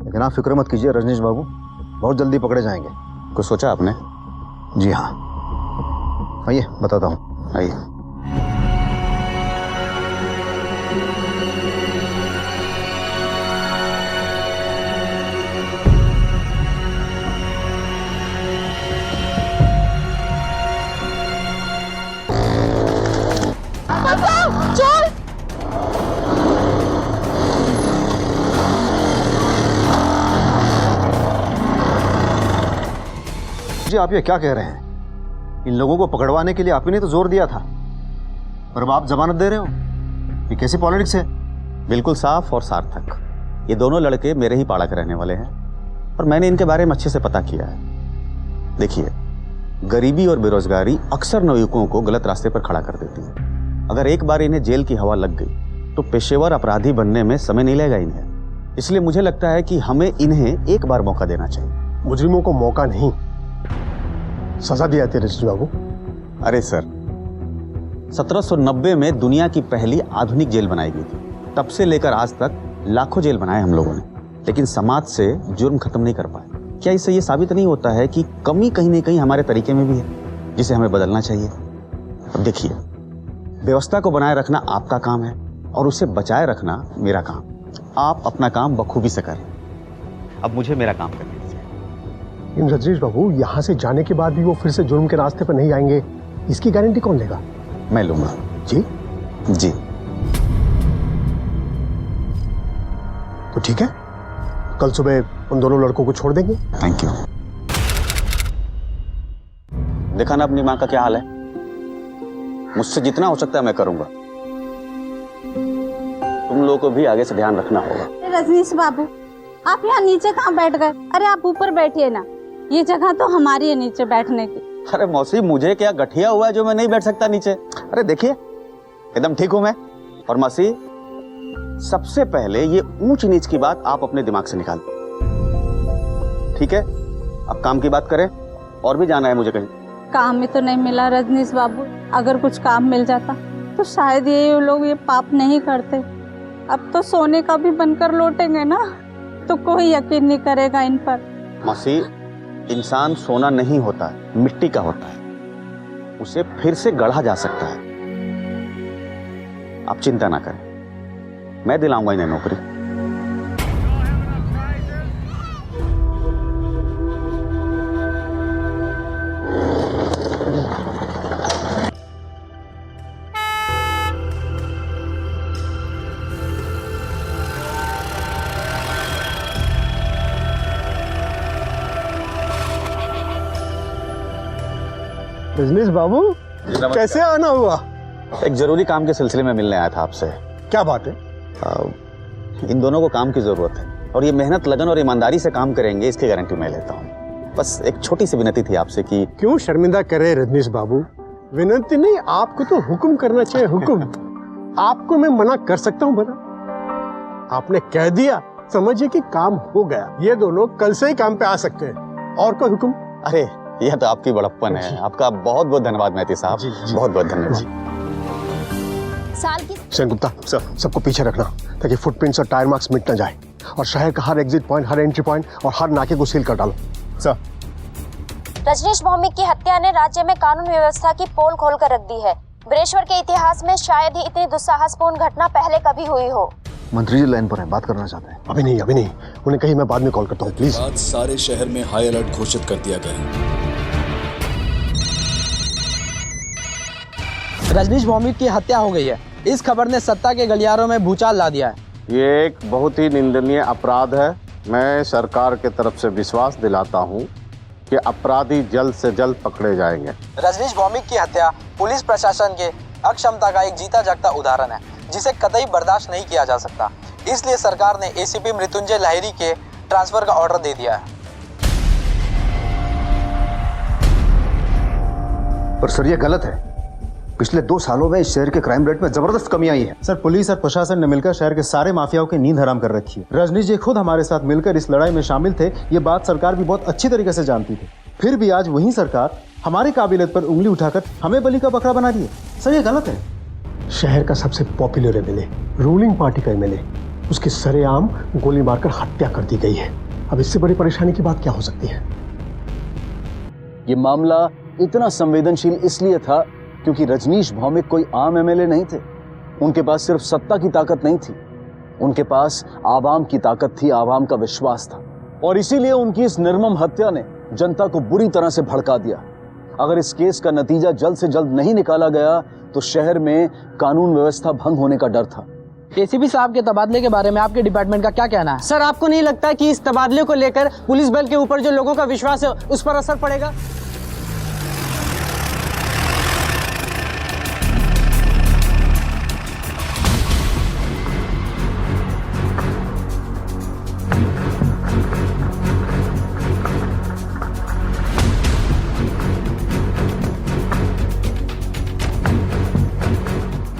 Speaker 4: लेकिन आप फिक्र मत कीजिए रजनीश बाबू, बहुत जल्दी पकड़े जाएंगे।
Speaker 16: कुछ सोचा आपने?
Speaker 4: जी हाँ, आइए बताता हूँ।
Speaker 16: आइए।
Speaker 4: जी आप ये क्या कह रहे हैं? इन लोगों को पकड़वाने के लिए आप ही ने तो जोर दिया था, और अब आप जमानत दे रहे हो? ये कैसी पॉलिटिक्स है?
Speaker 16: बिल्कुल साफ और सार्थक। ये दोनों लड़के मेरे ही पाड़ा के रहने वाले हैं और मैंने इनके बारे में अच्छे से पता किया है। देखिए, गरीबी और बेरोजगारी अक्सर नवयुवकों को गलत रास्ते पर खड़ा कर देती है। अगर एक बार इन्हें जेल की हवा लग गई तो पेशेवर अपराधी बनने में समय नहीं लगेगा इन्हें। इसलिए मुझे लगता है कि हमें इन्हें एक बार मौका देना चाहिए।
Speaker 10: मुजरिमों को मौका नहीं, सजा दी जाती है रजनीश बाबू।
Speaker 16: अरे सर, 1790 में दुनिया की पहली आधुनिक जेल बनाई गई थी। तब से लेकर आज तक लाखों जेल बनाए हम लोगों ने, लेकिन समाज से जुर्म खत्म नहीं कर पाए। क्या इससे ये साबित नहीं होता है कि कमी कहीं ना कहीं हमारे तरीके में भी है, जिसे हमें बदलना चाहिए? अब देखिए, व्यवस्था को बनाए रखना आपका काम है और उसे बचाए रखना मेरा काम। आप अपना काम बखूबी से करें, अब मुझे मेरा काम करना है।
Speaker 10: इन रजनीश बाबू, यहाँ से जाने के बाद भी वो फिर से जुर्म के रास्ते पर नहीं आएंगे, इसकी गारंटी कौन लेगा?
Speaker 16: मैं लूंगा।
Speaker 10: जी
Speaker 16: जी।
Speaker 10: तो ठीक है, कल सुबह उन दोनों लड़कों को छोड़ देंगे।
Speaker 16: Thank you. देखा ना अपनी माँ का क्या हाल है। मुझसे जितना हो सकता है मैं करूंगा। तुम लोगों को भी आगे से ध्यान रखना होगा।
Speaker 17: रजनीश बाबू, आप यहाँ नीचे कहाँ बैठ गए? अरे आप ऊपर बैठिए ना, ये जगह तो हमारी है नीचे बैठने की।
Speaker 16: अरे मौसी, मुझे क्या गठिया हुआ है जो मैं नहीं बैठ सकता नीचे? अरे देखिए, एकदम ठीक हूं मैं। और मौसी, सबसे पहले ये ऊंच नीच की बात आप अपने दिमाग से निकाल। ठीक है, अब काम की बात करें। और भी जाना है मुझे कहीं।
Speaker 17: काम में तो नहीं मिला रजनीश बाबू, अगर कुछ काम मिल जाता तो शायद ये लोग ये पाप नहीं करते। अब तो सोने का भी बनकर लौटेंगे ना, तो कोई यकीन नहीं करेगा इन पर।
Speaker 16: मौसी, इंसान सोना नहीं होता है, मिट्टी का होता है। उसे फिर से गढ़ा जा सकता है। आप चिंता ना करें, मैं दिलाऊंगा इन्हें नौकरी।
Speaker 10: रजनीश बाबू, कैसे आना हुआ?
Speaker 16: एक जरूरी काम के सिलसिले में मिलने आया था आपसे।
Speaker 10: क्या बात है?
Speaker 16: इन दोनों को काम की जरूरत है और ये मेहनत, लगन और ईमानदारी से काम करेंगे, इसकी गारंटी मैं लेता हूँ। बस एक छोटी सी विनती थी आपसे कि
Speaker 10: क्यों शर्मिंदा करे रजनीश बाबू? विनती नहीं, आपको तो हुक्म करना चाहिए। हुक्म आपको मैं मना कर सकता हूँ भला? आपने कह दिया, समझिए कि काम हो गया। ये दोनों कल से ही काम पे आ सकते हैं। और कोई हुक्म?
Speaker 16: अरे यह तो आपकी बड़प्पन है। आपका बहुत बहुत धन्यवाद मेहती साहब, बहुत बहुत धन्यवाद।
Speaker 10: सेनगुप्ता, सबको पीछे रखना ताकि फुटप्रिंट्स और टायर मार्क्स मिट ना जाए, और शहर का हर एग्जिट पॉइंट, हर एंट्री पॉइंट और हर नाके को सील कर डालो। सर
Speaker 19: रजनीश भौमिक की हत्या ने राज्य में कानून व्यवस्था की पोल खोल कर रख दी है। ब्रेश्वर के इतिहास में शायद ही इतनी दुस्साहसपूर्ण घटना पहले कभी हुई हो।
Speaker 10: मंत्री जी लाइन पर हैं, बात करना चाहते हैं। अभी नहीं, उन्हें कहीं मैं बाद में कॉल करता हूँ, प्लीज।
Speaker 20: आज सारे शहर में हाई अलर्ट घोषित कर दिया गया है।
Speaker 21: रजनीश भौमिक की हत्या हो गई है। इस खबर ने सत्ता के गलियारों में भूचाल ला दिया है।
Speaker 22: ये एक बहुत ही निंदनीय अपराध है। मैं सरकार के तरफ से विश्वास दिलाता हूँ कि अपराधी जल्द से जल्द पकड़े जाएंगे।
Speaker 21: रजनीश भौमिक की हत्या पुलिस प्रशासन के अक्षमता का एक जीता जागता उदाहरण है, जिसे कतई बर्दाश्त नहीं किया जा सकता। इसलिए सरकार ने एसीपी मृत्युंजय लाहिरी के ट्रांसफर का ऑर्डर दे दिया है।
Speaker 23: पर सर ये गलत है। पिछले 2 सालों में इस शहर के क्राइम रेट में जबरदस्त कमी आई है।
Speaker 24: सर, पुलिस और प्रशासन ने मिलकर शहर के सारे माफियाओं की नींद हराम कर रखी है। रजनीश जी खुद हमारे साथ मिलकर इस लड़ाई में शामिल थे। ये बात सरकार भी बहुत अच्छी तरीके से जानती थी। फिर भी आज वही सरकार हमारी काबिलियत पर उंगली उठाकर हमें बलि का बकरा बना रही है। सर ये गलत है।
Speaker 10: शहर का सबसे पॉपुलर एमएलए, रूलिंग पार्टी का एमएलए, उसकी सरेआम गोली मारकर हत्या कर दी गई है। अब इससे बड़ी परेशानी की बात क्या हो सकती है?
Speaker 4: ये मामला इतना संवेदनशील इसलिए था क्योंकि रजनीश भौमिक कोई आम एमएलए नहीं थे। उनके पास सिर्फ सत्ता की ताकत नहीं थी, उनके पास आवाम की ताकत थी, आवाम का विश्वास था। और इसीलिए उनकी इस निर्मम हत्या ने जनता को बुरी तरह से भड़का दिया। अगर इस केस का नतीजा जल्द से जल्द नहीं निकाला गया तो शहर में कानून व्यवस्था भंग होने का डर था।
Speaker 21: एसीपी साहब के तबादले के बारे में आपके डिपार्टमेंट का क्या कहना है? सर, आपको नहीं लगता कि इस तबादले को लेकर पुलिस बल के ऊपर जो लोगों का विश्वास है उस पर असर पड़ेगा?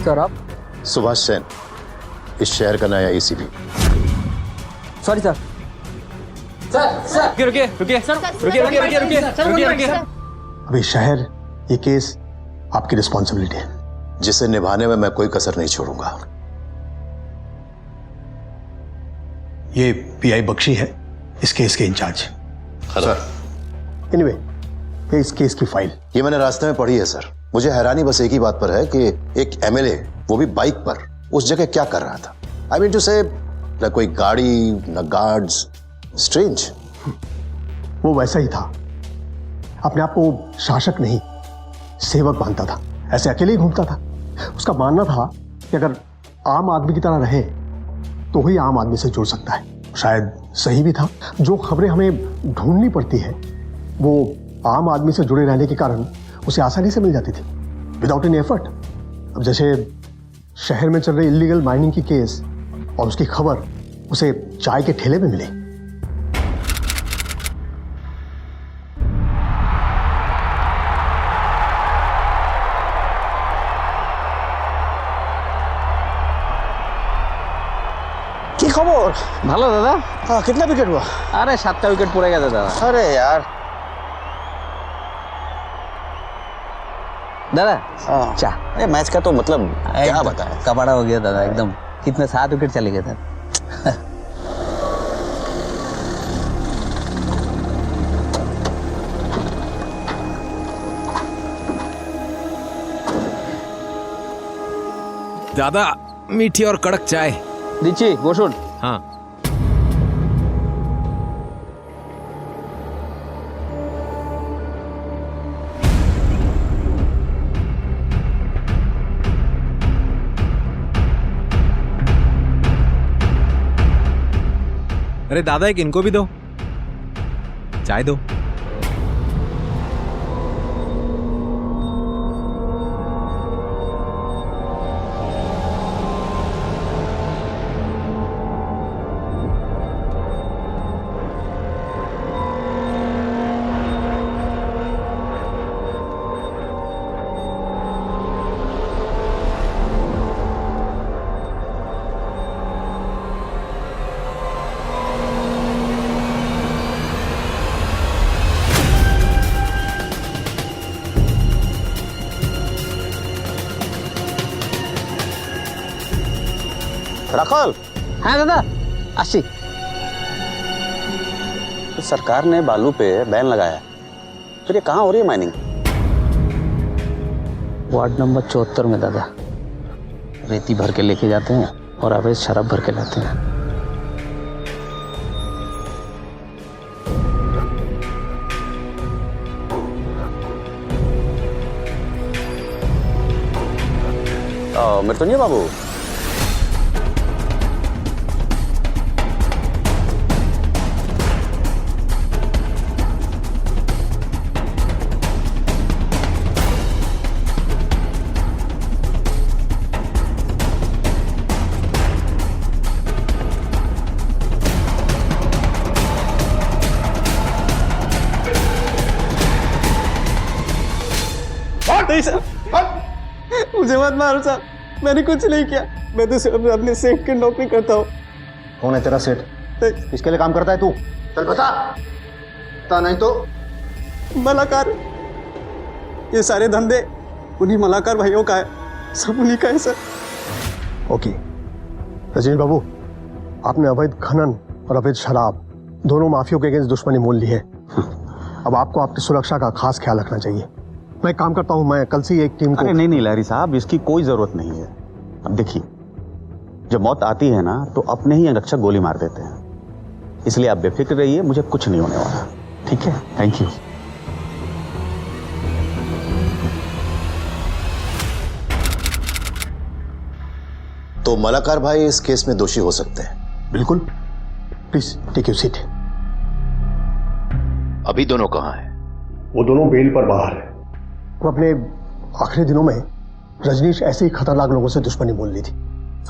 Speaker 23: सर, आप? सुभाष सेन, इस शहर का नया एसीपी।
Speaker 21: Sorry sir. रुकिए।
Speaker 10: अभी शहर, ये केस आपकी रिस्पॉन्सिबिलिटी है,
Speaker 23: जिसे निभाने में मैं कोई कसर नहीं छोड़ूंगा।
Speaker 10: ये पीआई बख्शी है, इस केस के इंचार्ज।
Speaker 23: सर,
Speaker 10: एनीवे, इस केस की फाइल
Speaker 23: ये मैंने रास्ते में पढ़ी है सर। मुझे हैरानी बस एक ही बात पर है कि एक एमएलए, वो भी बाइक पर, उस जगह क्या कर रहा था। आई मीन टू से, न कोई गाड़ी, न गार्ड्स, स्ट्रेंज।
Speaker 10: वो वैसा ही था, अपने आप को शासक नहीं सेवक मानता था, ऐसे अकेले ही घूमता था। उसका मानना था कि अगर आम आदमी की तरह रहे तो ही आम आदमी से जुड़ सकता है। शायद सही भी था। जो खबरें हमें ढूंढनी पड़ती है वो आम आदमी से जुड़े रहने के कारण उसे आसानी से मिल जाती थी, विदाउट एनी एफर्ट। अब जैसे शहर में चल रही इलीगल माइनिंग की केस और उसकी खबर उसे चाय के ठेले में मिली।
Speaker 21: কি খবর? ভালো দাদা।
Speaker 10: हाँ, कितना विकेट हुआ?
Speaker 21: अरे 7টা विकेट पड़े गया दादा।
Speaker 10: अरे यार
Speaker 21: दादा, चा।
Speaker 16: अरे मैच का तो मतलब क्या बताएं?
Speaker 21: कबाड़ा हो गया दादा एकदम। कितने 7 विकेट चले गए थे।
Speaker 25: दादा, मीठी और कड़क चाय
Speaker 21: दीची गोशुन।
Speaker 25: हाँ। अरे दादा, एक इनको भी दो, चाय दो।
Speaker 16: राखल।
Speaker 21: हाँ दादा, अस्सी।
Speaker 16: तो सरकार ने बालू पे बैन लगाया, फिर ये कहाँ हो रही है माइनिंग?
Speaker 2: वार्ड नंबर 74 में दादा। रेती भर के लेके जाते हैं और अवैध शराब भर के लाते हैं।
Speaker 16: मृत्युंजय बाबू,
Speaker 7: नहीं सर, मुझे मत मारो सर, मैंने कुछ नहीं किया। मैं तो सिर्फ अपने सेठ की नौकरी करता हूँ।
Speaker 24: कौन है तेरा सेठ? किसके लिए काम करता है तू? चल बता नहीं तो।
Speaker 7: मलाकार, ये सारे धंधे उन्हीं मलाकार भाइयों का है, सब उन्हीं का है सर।
Speaker 10: ओके रजनीश बाबू, आपने अवैध खनन और अवैध शराब दोनों माफियों के अगेंस्ट दुश्मनी मोल ली है। अब आपको आपकी सुरक्षा का खास ख्याल रखना चाहिए। मैं काम करता हूं, मैं कल से एक टीम को।
Speaker 16: अरे नहीं लहरी साहब, इसकी कोई जरूरत नहीं है। अब देखिए, जब मौत आती है ना तो अपने ही अंगरक्षक गोली मार देते हैं, इसलिए आप बेफिक्र रहिए, मुझे कुछ नहीं होने वाला। ठीक है, थैंक यू।
Speaker 23: तो मलाकार भाई इस केस में दोषी हो सकते हैं?
Speaker 10: बिल्कुल, प्लीज टेक योर सीट।
Speaker 23: अभी दोनों कहाँ हैं?
Speaker 10: वो दोनों बेल पर बाहर है। वो अपने आखिरी दिनों में रजनीश ऐसे ही खतरनाक लोगों से दुश्मनी मोल ली थी।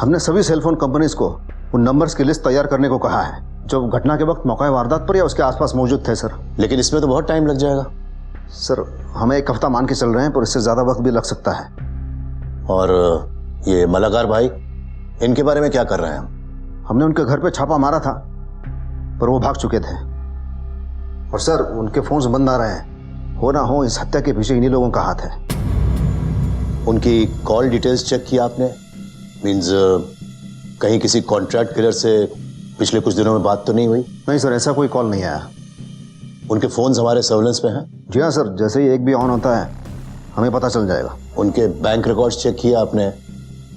Speaker 23: हमने सभी सेलफोन कंपनीज को उन नंबर्स की लिस्ट तैयार करने को कहा है जो घटना के वक्त मौका वारदात पर या उसके आसपास मौजूद थे सर। लेकिन इसमें तो बहुत टाइम लग जाएगा सर। हमें 1 हफ्ता मान के चल रहे हैं, पर इससे ज्यादा वक्त भी लग सकता है। और ये मलाकार भाई, इनके बारे में क्या कर रहे हैं हम? हमने उनके घर पे छापा मारा था, पर वो भाग चुके थे। और सर, उनके फोन्स बंद आ रहे हैं। हो ना हो इस हत्या के पीछे इन्हीं लोगों का हाथ है। उनकी कॉल डिटेल्स चेक किया आपने? मीन्स कहीं किसी कॉन्ट्रैक्ट किलर से पिछले कुछ दिनों में बात तो नहीं हुई? नहीं सर, ऐसा कोई कॉल नहीं आया। उनके फोन्स हमारे सर्वेलेंस पे हैं? जी हाँ सर, जैसे ही एक भी ऑन होता है हमें पता चल जाएगा। उनके बैंक रिकॉर्ड्स चेक किया आपने?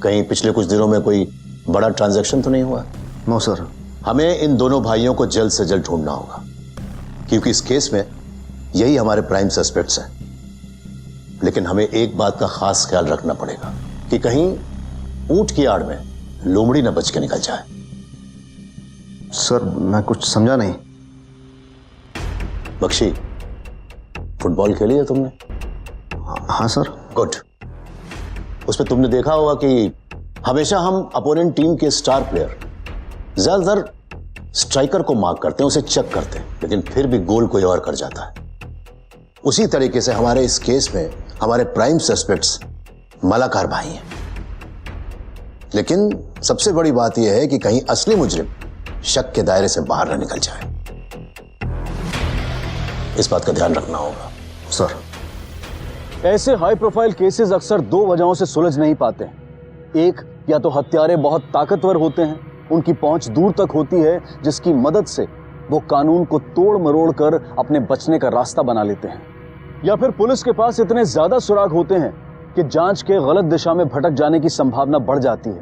Speaker 23: कहीं पिछले कुछ दिनों में कोई बड़ा ट्रांजैक्शन तो नहीं हुआ? No sir. हमें इन दोनों भाइयों को जल्द से जल्द ढूंढना होगा, क्योंकि इस केस में यही हमारे प्राइम सस्पेक्ट्स हैं। लेकिन हमें एक बात का खास ख्याल रखना पड़ेगा कि कहीं ऊंट की आड़ में लोमड़ी न बच के निकल जाए। सर, मैं कुछ समझा नहीं। बख्शी, फुटबॉल खेली है तुमने? हाँ सर। गुड। उसमें तुमने देखा होगा कि हमेशा हम अपोनेंट टीम के स्टार प्लेयर ज्यादातर स्ट्राइकर को मार्क करते हैं, उसे चेक करते हैं, लेकिन फिर भी गोल कोई और कर जाता है। उसी तरीके से हमारे इस केस में हमारे प्राइम सस्पेक्ट्स मलाकार भाई हैं। लेकिन सबसे बड़ी बात यह है कि कहीं असली मुजरिम शक के दायरे से बाहर न निकल जाए। इस बात का ध्यान रखना होगा सर।
Speaker 4: ऐसे हाई प्रोफाइल केसेस अक्सर 2 वजहों से सुलझ नहीं पाते हैं। एक, या तो हत्यारे बहुत ताकतवर होते हैं, उनकी पहुंच दूर तक होती है, जिसकी मदद से वो कानून को तोड़ मरोड़ कर अपने बचने का रास्ता बना लेते हैं, या फिर पुलिस के पास इतने ज्यादा सुराग होते हैं कि जांच के गलत दिशा में भटक जाने की संभावना बढ़ जाती है।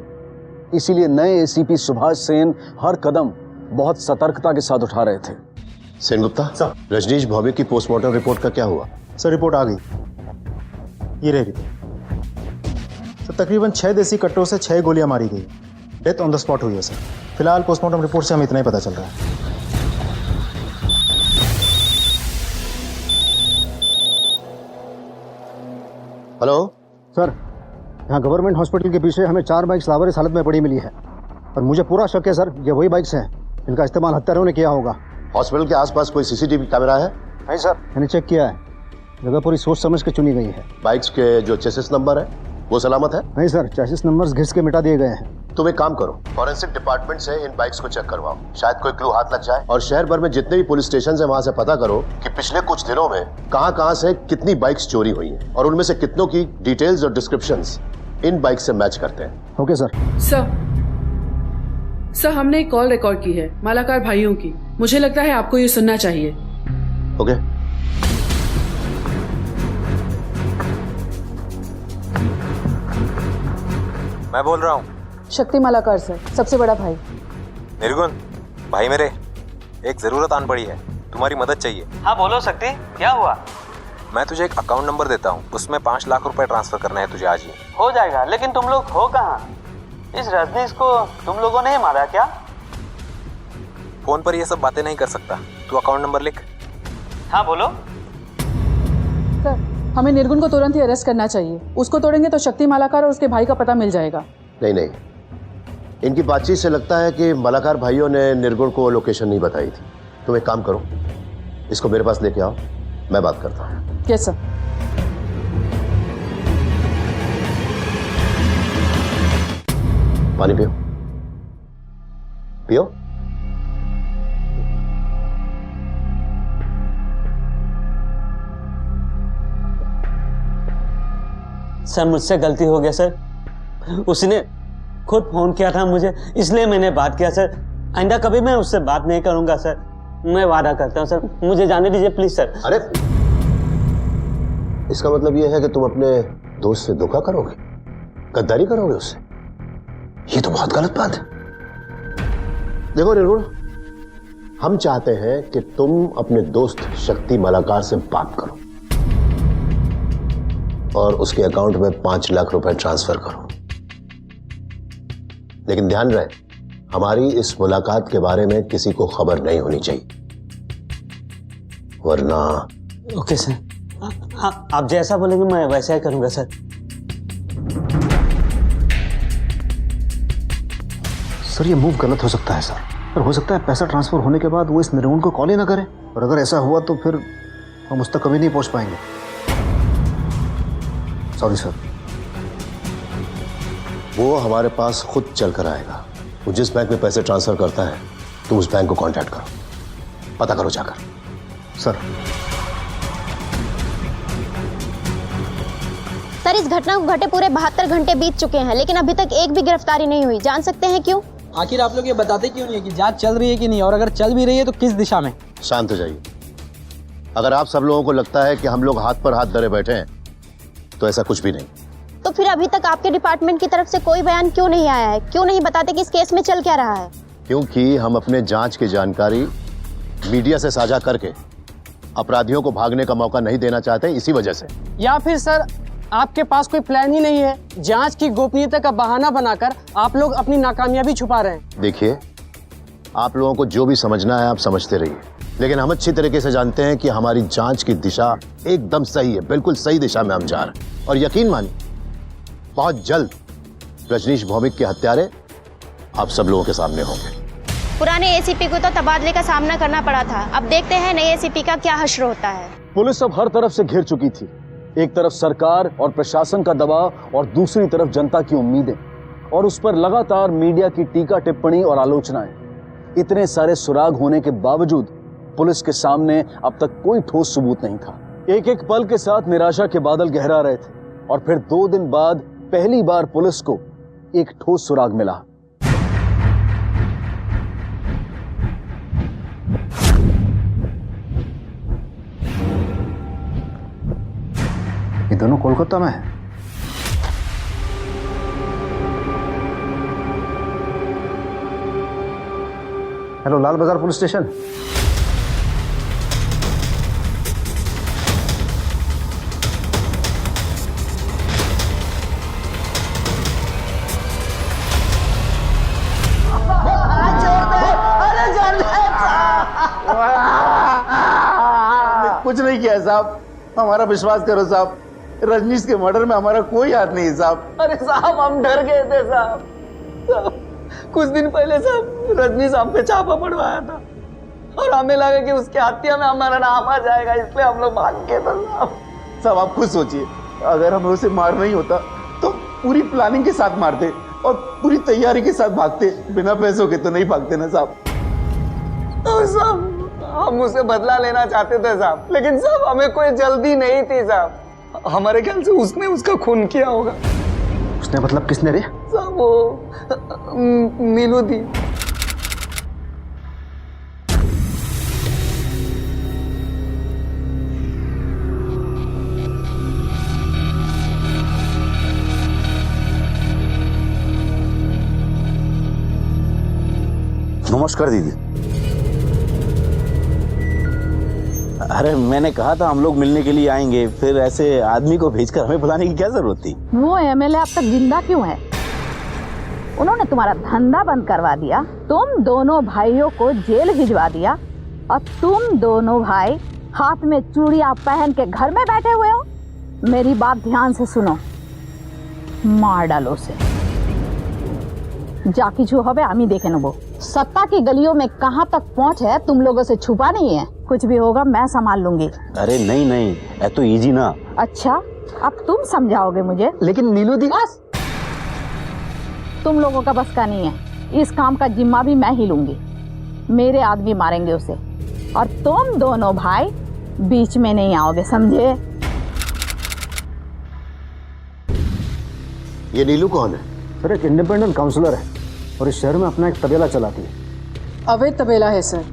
Speaker 4: इसीलिए नए एसीपी सुभाष सेन हर कदम बहुत सतर्कता के साथ उठा रहे थे।
Speaker 23: सेनगुप्ता, रजनीश भौमिक की पोस्टमार्टम रिपोर्ट का क्या हुआ?
Speaker 24: सर, रिपोर्ट आ गई, ये रही रिपोर्ट। सर, तकरीबन 6 देसी कट्टों से 6 गोलियां मारी गई। डेथ ऑन द स्पॉट हुई है सर। फिलहाल पोस्टमार्टम रिपोर्ट से हमें इतना ही पता चल रहा है।
Speaker 23: हेलो
Speaker 24: सर, यहाँ गवर्नमेंट हॉस्पिटल के पीछे हमें 4 बाइक्स लावारिस हालत में पड़ी मिली है, और मुझे पूरा शक है सर, ये वही बाइक्स हैं। इनका इस्तेमाल हत्यारों ने किया होगा।
Speaker 23: हॉस्पिटल के आसपास कोई सीसीटीवी कैमरा है?
Speaker 24: नहीं सर, मैंने चेक किया है, जगह पूरी सोच समझ के चुनी गई है।
Speaker 23: बाइक्स के जो चेसिस नंबर है वो सलामत है?
Speaker 24: नहीं सर, चेसिस नंबर्स घिस के मिटा दिए गए हैं।
Speaker 23: तुम एक काम करो, फॉरेंसिक डिपार्टमेंट से इन बाइक्स को चेक करवाओ, शायद कोई क्लू हाथ लग जाए। और शहर भर में जितने भी पुलिस स्टेशन है वहां से पता करो कि पिछले कुछ दिनों में कहां से कितनी बाइक्स चोरी हुई हैं, और उनमें से कितनों की डिटेल्स और डिस्क्रिप्शंस इन बाइक से मैच करते हैं।
Speaker 24: Okay sir.
Speaker 8: सर, हमने एक कॉल रिकॉर्ड की है मलाकार भाइयों की। मुझे लगता है आपको ये सुनना चाहिए।
Speaker 23: ओके।
Speaker 9: मैं बोल रहा हूँ।
Speaker 8: शक्ति मालाकार सर, सबसे बड़ा भाई।
Speaker 9: निर्गुण भाई मेरे, एक जरूरत आन पड़ी है, तुम्हारी मदद चाहिए।
Speaker 2: हाँ बोलो शक्ति, क्या हुआ?
Speaker 9: मैं तुझे एक अकाउंट नंबर देता हूँ, उसमें 5 लाख रुपए ट्रांसफर करना है तुझे आज ही।
Speaker 2: हो जाएगा, लेकिन तुम लोग हो कहाँ? इस रजनीश को तुम लोगों ने मारा क्या?
Speaker 9: फोन पर ये सब बातें नहीं कर सकता, तू अकाउंट नंबर लिख।
Speaker 2: हाँ बोलो।
Speaker 8: सर, हमें निर्गुण को तुरंत ही अरेस्ट करना चाहिए। उसको तोड़ेंगे तो शक्ति मालाकार और उसके भाई का पता मिल जाएगा।
Speaker 23: नहीं नहीं, इनकी बातचीत से लगता है कि मालाकार भाइयों ने निर्गुण को लोकेशन नहीं बताई थी। तुम एक काम करो, इसको मेरे पास लेके आओ, मैं बात करता हूँ।
Speaker 8: Yes sir.
Speaker 23: पानी पियो, पियो।
Speaker 2: सर मुझसे गलती हो गया सर, उसने खुद फोन किया था मुझे, इसलिए मैंने बात किया सर। आइंदा कभी मैं उससे बात नहीं करूंगा सर, मैं वादा करता हूँ सर, मुझे जाने दीजिए प्लीज सर।
Speaker 23: अरे इसका मतलब यह है कि तुम अपने दोस्त से धोखा करोगे, गद्दारी करोगे उससे? ये तो बहुत गलत बात है। देखो निर्गुण, हम चाहते हैं कि तुम अपने दोस्त शक्ति मालाकार से बात करो और उसके अकाउंट में 5 लाख रुपए ट्रांसफर करो। लेकिन ध्यान रहे, हमारी इस मुलाकात के बारे में किसी को खबर नहीं होनी चाहिए, वरना।
Speaker 2: ओके सर, आप जैसा बोलेंगे मैं वैसा ही करूंगा सर।
Speaker 23: सर ये मूव गलत हो सकता है सर, पर हो सकता है पैसा ट्रांसफर होने के बाद वो इस निर्गुण को कॉल ही ना करे, और अगर ऐसा हुआ तो फिर हम उस तक कभी नहीं पहुंच पाएंगे। सॉरी सर, वो हमारे पास खुद चल कर आएगा। वो जिस बैंक में पैसे ट्रांसफर करता है, तुम उस बैंक को कांटेक्ट करो, पता करो जाकर। सर
Speaker 19: सर, इस घटना को घटे पूरे 72 घंटे बीत चुके हैं, लेकिन अभी तक एक भी गिरफ्तारी नहीं हुई। जान सकते हैं क्यों?
Speaker 21: आखिर आप लोग ये बताते क्यों नहीं है कि जांच चल रही है कि नहीं, और अगर चल भी रही है तो किस दिशा में?
Speaker 23: शांत हो जाइए। अगर आप सब लोगों को लगता है कि हम लोग हाथ पर हाथ धरे बैठे हैं, तो ऐसा कुछ भी नहीं।
Speaker 19: तो फिर अभी तक आपके डिपार्टमेंट की तरफ से कोई बयान क्यों नहीं आया है? क्यों नहीं बताते कि इस केस में चल क्या रहा है?
Speaker 23: क्योंकि हम अपने जांच की जानकारी मीडिया से साझा करके अपराधियों को भागने का मौका नहीं देना चाहते, इसी वजह से।
Speaker 21: या फिर सर आपके पास कोई प्लान ही नहीं है, जांच की गोपनीयता का बहाना बनाकर आप लोग अपनी नाकामयाबी छुपा रहे हैं?
Speaker 23: देखिए, आप लोगों को जो भी समझना है आप समझते रहिए, लेकिन हम अच्छी तरीके से जानते हैं कि हमारी जांच की दिशा एकदम सही है, बिल्कुल सही दिशा में हम जा रहे हैं। और यकीन मानिए, बहुत जल्द रजनीश भौमिक के हत्यारे आप सब लोगों के सामने होंगे।
Speaker 19: पुराने एसीपी को तो तबादले का सामना करना पड़ा था, अब देखते हैं नए एसीपी का क्या हश्र होता है।
Speaker 4: पुलिस अब हर तरफ से घिर चुकी थी, एक तरफ सरकार और प्रशासन का दबाव और दूसरी तरफ जनता की उम्मीदें, और उस पर लगातार मीडिया की टीका टिप्पणी और आलोचनाएं। इतने सारे सुराग होने के बावजूद पुलिस के सामने अब तक कोई ठोस सबूत नहीं था। एक एक पल के साथ निराशा के बादल गहरा रहे थे, और फिर 2 दिन बाद पहली बार पुलिस को एक ठोस सुराग मिला।
Speaker 23: ये दोनों कोलकाता में है। हेलो, लाल बाजार पुलिस स्टेशन।
Speaker 22: कुछ नहीं किया साहब, हमारा विश्वास करो साहब, रजनीश के मर्डर में हमारा कोई हाथ नहीं साहब।
Speaker 21: अरे साहब हम डर गए थे साहब, कुछ दिन पहले साहब रजनीश हम पे छापा पड़वाया था और हमें लगा कि उसकी हत्या में हमारा नाम आ जाएगा, इसलिए हम लोग भाग गए थे साहब।
Speaker 22: साहब आप खुद सोचिए, अगर हमें उसे मार नहीं होता तो पूरी प्लानिंग के साथ मारते और पूरी तैयारी के साथ भागते, बिना पैसों के तो नहीं भागते ना साहब।
Speaker 21: तो साहब हम उसे बदला लेना चाहते थे साहब, लेकिन साहब हमें कोई जल्दी नहीं थी साहब। हमारे ख्याल से उसने उसका खून किया होगा।
Speaker 23: उसने मतलब किसने रे?
Speaker 21: साहब वो मीनू थी।
Speaker 23: नमस्कार दीदी। अरे मैंने कहा था हम लोग मिलने के लिए आएंगे, फिर ऐसे आदमी को भेजकर हमें बुलाने की क्या जरूरत थी?
Speaker 5: वो एमएलए अब तक जिंदा क्यों है? उन्होंने तुम्हारा धंधा बंद करवा दिया, तुम दोनों भाइयों को जेल भिजवा दिया और तुम दोनों भाई हाथ में चूड़ियां पहन के घर में बैठे हुए हो। मेरी बात ध्यान से सुनो, मार डालो उसे। जा কিছু হবে আমি দেখে নেব। सत्ता की गलियों में कहां तक पहुंच है तुम लोगों से छुपा नहीं है। कुछ भी होगा मैं संभाल लूंगी।
Speaker 23: अरे नहीं नहीं, ये तो इजी ना।
Speaker 5: अच्छा अब तुम समझाओगे मुझे?
Speaker 23: लेकिन नीलू दी,
Speaker 5: बस तुम लोगों का बस का नहीं है। इस काम का जिम्मा भी मैं ही लूंगी। मेरे आदमी मारेंगे उसे और तुम दोनों भाई बीच में नहीं आओगे, समझे?
Speaker 23: ये नीलू कौन है?
Speaker 10: सर एक इंडिपेंडेंट काउंसलर है और इस शहर में अपना एक तबेला चलाती है।
Speaker 8: अवैध तबेला है सर।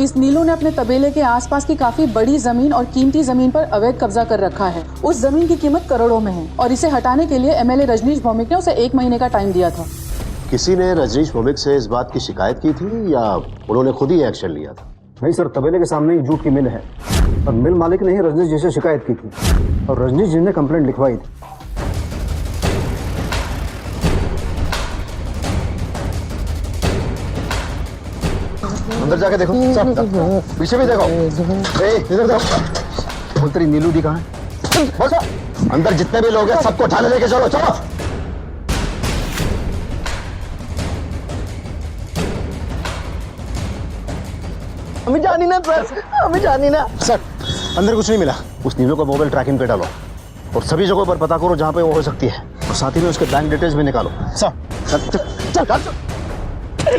Speaker 8: इस नीलू ने अपने तबेले के आसपास की काफी बड़ी जमीन और कीमती जमीन पर अवैध कब्जा कर रखा है। उस जमीन की कीमत करोड़ों में है और इसे हटाने के लिए एमएलए रजनीश भौमिक ने उसे 1 महीने का टाइम दिया था।
Speaker 23: किसी ने रजनीश भौमिक से इस बात की शिकायत की थी या उन्होंने खुद ही एक्शन लिया था?
Speaker 10: नहीं सर, तबेले के सामने एक जूट की मिल है और मिल मालिक ने ही रजनीश जी से शिकायत की थी और रजनीश जी ने कंप्लेंट लिखवाई थी।
Speaker 23: अंदर जाके देखो, पीछे भी देखो। इधर देखो। बोल तेरी नीलू दी कहाँ है? बस अंदर जितने भी लोग हैं सबको उठाने लेके चलो, चलो।
Speaker 10: हमें जानी ना सर, हमें जानी ना।
Speaker 23: सर अंदर कुछ नहीं मिला। उस नीलू का मोबाइल ट्रैकिंग पे डालो और सभी जगहों पर पता करो जहां पे वो हो सकती है और साथ ही में उसके बैंक डिटेल्स भी निकालो। चल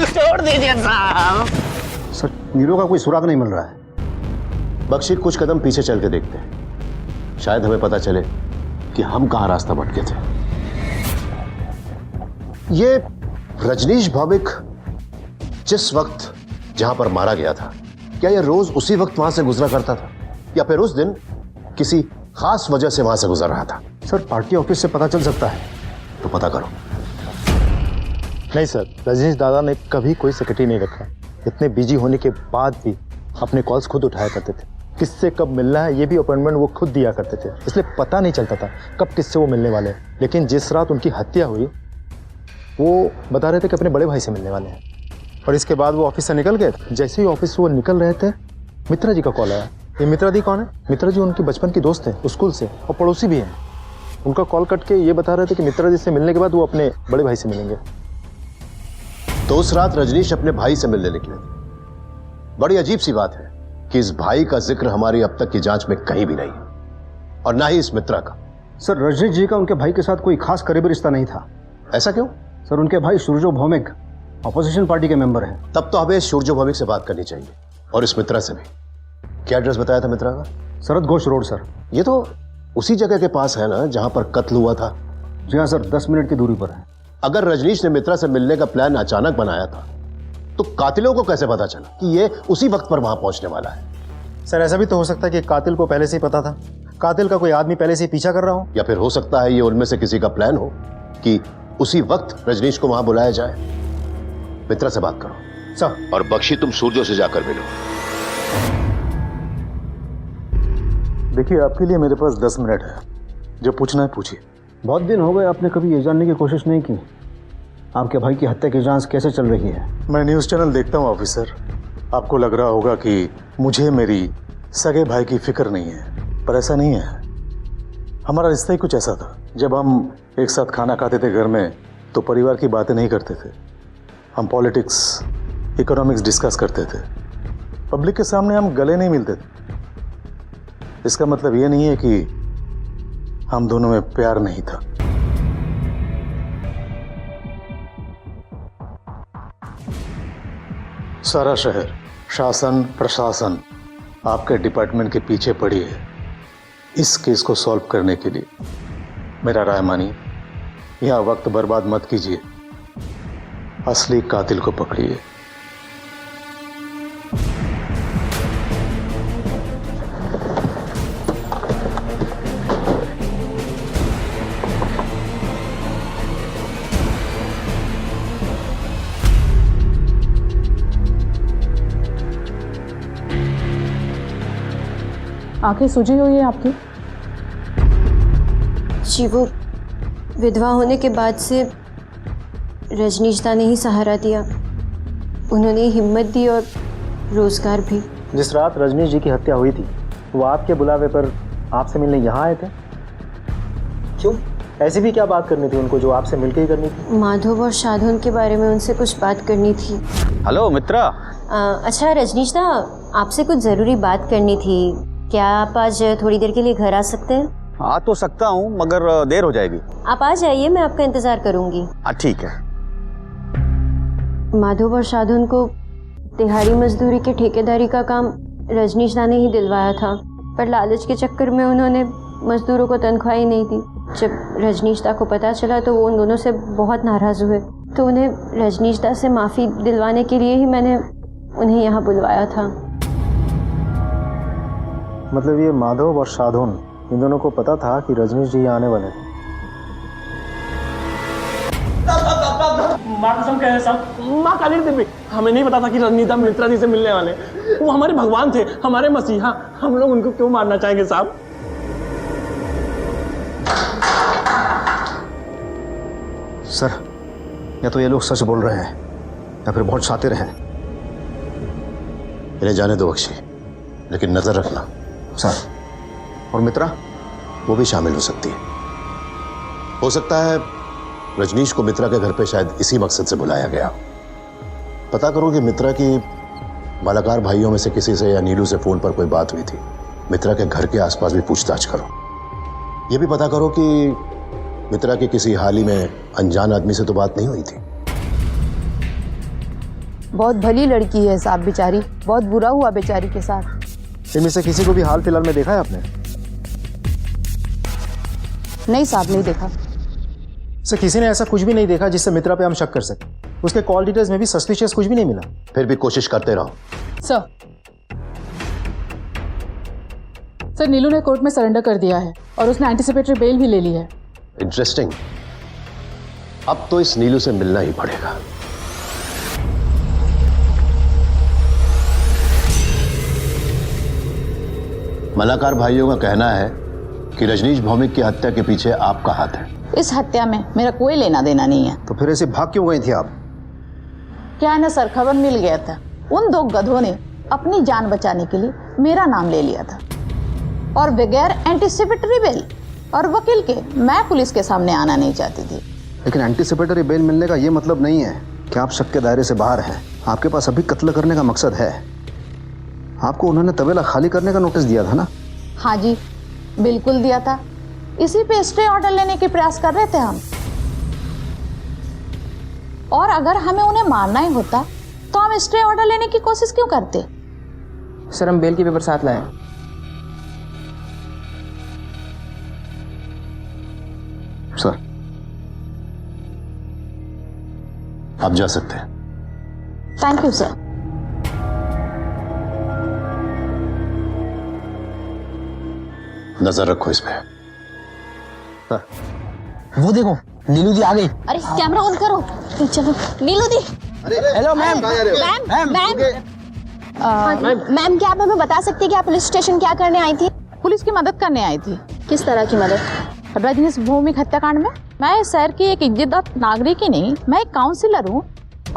Speaker 10: छोड़ दीजिए साहब।
Speaker 23: सर नीलू का कोई सुराग नहीं मिल रहा है। बख्शी कुछ कदम पीछे चल के देखते हैं, शायद हमें पता चले कि हम कहां रास्ता भटके थे। ये रजनीश भौमिक जिस वक्त जहां पर मारा गया था, क्या यह रोज उसी वक्त वहां से गुजरा करता था या फिर उस दिन किसी खास वजह से वहां से गुजर रहा था?
Speaker 10: सर पार्टी ऑफिस से पता चल सकता है,
Speaker 23: तो पता करो।
Speaker 24: नहीं सर, रजनीश दादा ने कभी कोई सेक्रेटरी नहीं रखा। इतने बिजी होने के बाद भी अपने कॉल्स खुद उठाया करते थे। किससे कब मिलना है ये भी अपॉइंटमेंट वो खुद दिया करते थे, इसलिए पता नहीं चलता था कब किससे वो मिलने वाले हैं। लेकिन जिस रात उनकी हत्या हुई वो बता रहे थे कि अपने बड़े भाई से मिलने वाले हैं और इसके बाद वो ऑफिस से निकल गए। जैसे ही ऑफिस से वो निकल रहे थे मित्रा जी का कॉल आया। ये मित्रा दी कौन है? मित्रा जी उनके बचपन की दोस्त हैं, स्कूल से, और पड़ोसी भी हैं। उनका कॉल कट के ये बता रहे थे कि मित्रा जी से मिलने के बाद वो अपने बड़े भाई से मिलेंगे।
Speaker 23: तो उस रात रजनीश अपने भाई से मिलने निकले थे। बड़ी अजीब सी बात है कि इस भाई का जिक्र हमारी अब तक की जांच में कहीं भी नहीं है और ना ही इस मित्रा का।
Speaker 10: सर रजनीश जी का उनके भाई के साथ कोई खास करीबी रिश्ता नहीं था।
Speaker 23: ऐसा क्यों?
Speaker 10: सर उनके भाई सूरजो भौमिक ऑपोजिशन पार्टी के मेंबर हैं।
Speaker 23: तब तो हमें सूरजो भौमिक से बात करनी चाहिए और इस मित्रा से भी। क्या एड्रेस बताया था मित्रा का?
Speaker 10: शरद घोष रोड सर।
Speaker 23: ये तो उसी जगह के पास है ना जहां पर कत्ल हुआ था?
Speaker 10: जी हाँ सर, 10 मिनट की दूरी पर है।
Speaker 23: अगर रजनीश ने मित्रा से मिलने का प्लान अचानक बनाया था तो कातिलों को कैसे पता चला कि ये उसी वक्त पर वहां पहुंचने वाला है?
Speaker 24: सर ऐसा भी तो हो सकता है कि कातिल को पहले से ही पता था, कातिल का कोई आदमी पहले से ही पीछा कर रहा हो।
Speaker 23: या फिर हो सकता है ये उनमें से किसी का प्लान हो कि उसी वक्त रजनीश को वहां बुलाया जाए। मित्रा से बात करो
Speaker 24: सर।
Speaker 23: और बख्शी तुम सूरजो से जाकर मिलो।
Speaker 24: देखिए आपके लिए मेरे पास 10 मिनट है, जो पूछना है पूछिए।
Speaker 10: बहुत दिन हो गए आपने कभी ये जानने की कोशिश नहीं की आपके भाई की हत्या की जांच कैसे चल रही है?
Speaker 24: मैं न्यूज़ चैनल देखता हूँ ऑफिसर। आपको लग रहा होगा कि मुझे मेरी सगे भाई की फिक्र नहीं है, पर ऐसा नहीं है। हमारा रिश्ता ही कुछ ऐसा था। जब हम एक साथ खाना खाते थे घर में तो परिवार की बातें नहीं करते थे, हम पॉलिटिक्स, इकोनॉमिक्स डिस्कस करते थे। पब्लिक के सामने हम गले नहीं मिलते थे। इसका मतलब ये नहीं है कि हम दोनों में प्यार नहीं था। सारा शहर, शासन, प्रशासन आपके डिपार्टमेंट के पीछे पड़ी है इस केस को सॉल्व करने के लिए। मेरा राय मानिए, यहाँ वक्त बर्बाद मत कीजिए, असली कातिल को पकड़िए।
Speaker 8: आंखें सूजी हुई है आपकी?
Speaker 19: जी वो विधवा होने के बाद से रजनीशदा ने ही सहारा दिया, उन्होंने हिम्मत दी और रोजगार भी।
Speaker 24: जिस रात रजनीश जी की हत्या हुई थी वो आपके बुलावे पर आपसे मिलने यहाँ आए थे, क्यों? ऐसी भी क्या बात करनी थी उनको जो आपसे मिलकर ही करनी थी?
Speaker 19: माधव और शाधुन के बारे में उनसे कुछ बात करनी थी।
Speaker 16: हेलो मित्रा।
Speaker 19: अच्छा रजनीशदा, आपसे कुछ ज़रूरी बात करनी थी, क्या आप आज थोड़ी देर के लिए घर आ सकते हैं?
Speaker 16: आ तो सकता हूँ मगर देर हो जाएगी।
Speaker 19: आप आ जाइए, मैं आपका इंतज़ार करूँगी।
Speaker 16: ठीक है।
Speaker 19: माधव और शाधुन को दिहाड़ी मजदूरी के ठेकेदारी का काम रजनीशदा ने ही दिलवाया था, पर लालच के चक्कर में उन्होंने मजदूरों को तनख्वाह ही नहीं दी। जब रजनीशदा को पता चला तो वो उन दोनों से बहुत नाराज़ हुए, तो उन्हें रजनीशदा से माफ़ी दिलवाने के लिए ही मैंने उन्हें यहाँ बुलवाया था।
Speaker 24: मतलब ये माधव और शाधुन इन दोनों को पता था कि रजनीश जी आने वाले हैं?
Speaker 7: माँ कसम कहे साहब, माँ काली देवी, हमें नहीं पता था कि रजनीशदा मित्रा जी से मिलने वाले। वो हमारे भगवान थे, हमारे मसीहा, हम लोग उनको क्यों मारना चाहेंगे साहब?
Speaker 23: सर, या तो ये लोग सच बोल रहे हैं या फिर बहुत शातिर हैं। इन्हें जाने दो बख्शी, लेकिन नजर रखना सर। और मित्रा वो भी शामिल हो सकती है। हो सकता है रजनीश को मित्रा के घर पे शायद इसी मकसद से बुलाया गया। पता करो कि मित्रा की मालाकार भाइयों में से किसी से या नीलू से फोन पर कोई बात हुई थी। मित्रा के घर के आसपास भी पूछताछ करो। यह भी पता करो कि मित्रा की किसी हाल ही में अनजान आदमी से तो बात नहीं हुई थी।
Speaker 5: बहुत भली लड़की है साहब, बेचारी बहुत बुरा हुआ बेचारी के साथ।
Speaker 24: इनमें से किसी को भी हाल फिलहाल में देखा है आपने?
Speaker 5: नहीं साहब, नहीं देखा।
Speaker 24: सर, किसी ने ऐसा कुछ भी नहीं देखा जिससे मित्रा पे हम शक कर सके। उसके कॉल डिटेल्स में भी सस्पिशियस कुछ भी नहीं मिला।
Speaker 23: फिर भी कोशिश करते रहो।
Speaker 8: सर नीलू ने कोर्ट में सरेंडर कर दिया है और उसने एंटीसिपेटरी बेल भी ले ली है।
Speaker 23: इंटरेस्टिंग। अब तो इस नीलू से मिलना ही पड़ेगा। मलाकार भाइयों का कहना है कि रजनीश भौमिक की हत्या के पीछे आपका हाथ है।
Speaker 5: इस हत्या में मेरा कोई लेना देना नहीं है।
Speaker 23: तो फिर ऐसे भाग क्यों गई थी आप?
Speaker 5: क्या है ना सर, खबर मिल गया था, उन दो गधों ने अपनी जान बचाने के लिए मेरा नाम ले लिया था और बगैर एंटीसिपेटरी बेल और वकील के मैं पुलिस के सामने आना नहीं चाहती थी।
Speaker 23: लेकिन एंटीसिपेटरी बेल मिलने का ये मतलब नहीं है कि आप शक के दायरे से बाहर हैं। आपके पास अभी कत्ल करने का मकसद है। आपको उन्होंने तबेला खाली करने का नोटिस दिया था ना?
Speaker 5: हाँ जी, बिल्कुल दिया था। इसी पे स्टे ऑर्डर लेने के प्रयास कर रहे थे हम। और अगर हमें उन्हें मारना ही होता तो हम स्टे ऑर्डर लेने की कोशिश क्यों करते?
Speaker 6: सर, हम बेल के पेपर साथ लाए।
Speaker 23: सर, आप जा सकते हैं।
Speaker 5: Thank you sir.
Speaker 23: नजर रखो इस पे।
Speaker 6: वो देखो, नीलू दी आ गई।
Speaker 19: अरे कैमरा ऑन करो। चलो Neelu di.
Speaker 6: Hello ma'am.
Speaker 19: Ma'am क्या आप हमें बता सकती हैं कि आप पुलिस स्टेशन क्या करने आई थी?
Speaker 5: पुलिस की मदद करने आई थी।
Speaker 19: किस तरह की मदद?
Speaker 5: रजनीश भौमिक हत्याकांड में। मैं शहर की एक इज्जतदार नागरिक ही नहीं, मैं एक काउंसिलर हूँ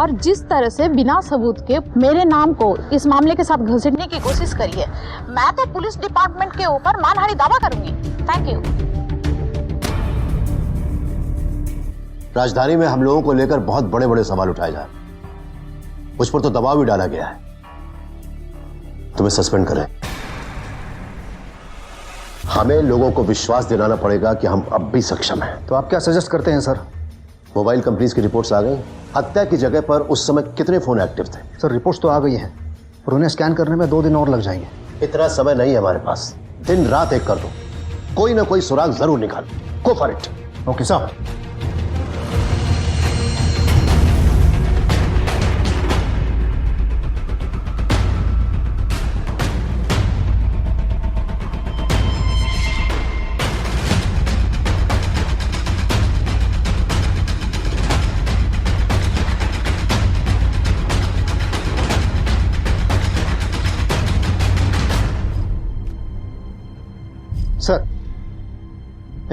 Speaker 5: और जिस तरह से बिना सबूत के मेरे नाम को इस मामले के साथ घसीटने की कोशिश करी है, मैं तो पुलिस डिपार्टमेंट के ऊपर मानहानि दावा करूंगी। Thank you.
Speaker 23: राजधानी में हम लोगों को लेकर बहुत बड़े बड़े सवाल उठाए जा रहे हैं। मुझ पर तो दबाव भी डाला गया है। तुम्हें सस्पेंड करें। हमें लोगों को विश्वास दिलाना पड़ेगा कि हम अब भी सक्षम हैं। तो आप क्या सजेस्ट करते हैं सर? मोबाइल कंपनीज की रिपोर्ट्स आ गई। हत्या की जगह पर उस समय कितने फोन एक्टिव थे?
Speaker 24: सर, रिपोर्ट्स तो आ गई हैं और उन्हें स्कैन करने में 2 दिन और लग जाएंगे।
Speaker 23: इतना समय नहीं है हमारे पास। दिन रात एक कर दो, कोई ना कोई सुराग जरूर निकाल। Go for it.
Speaker 24: Okay sir.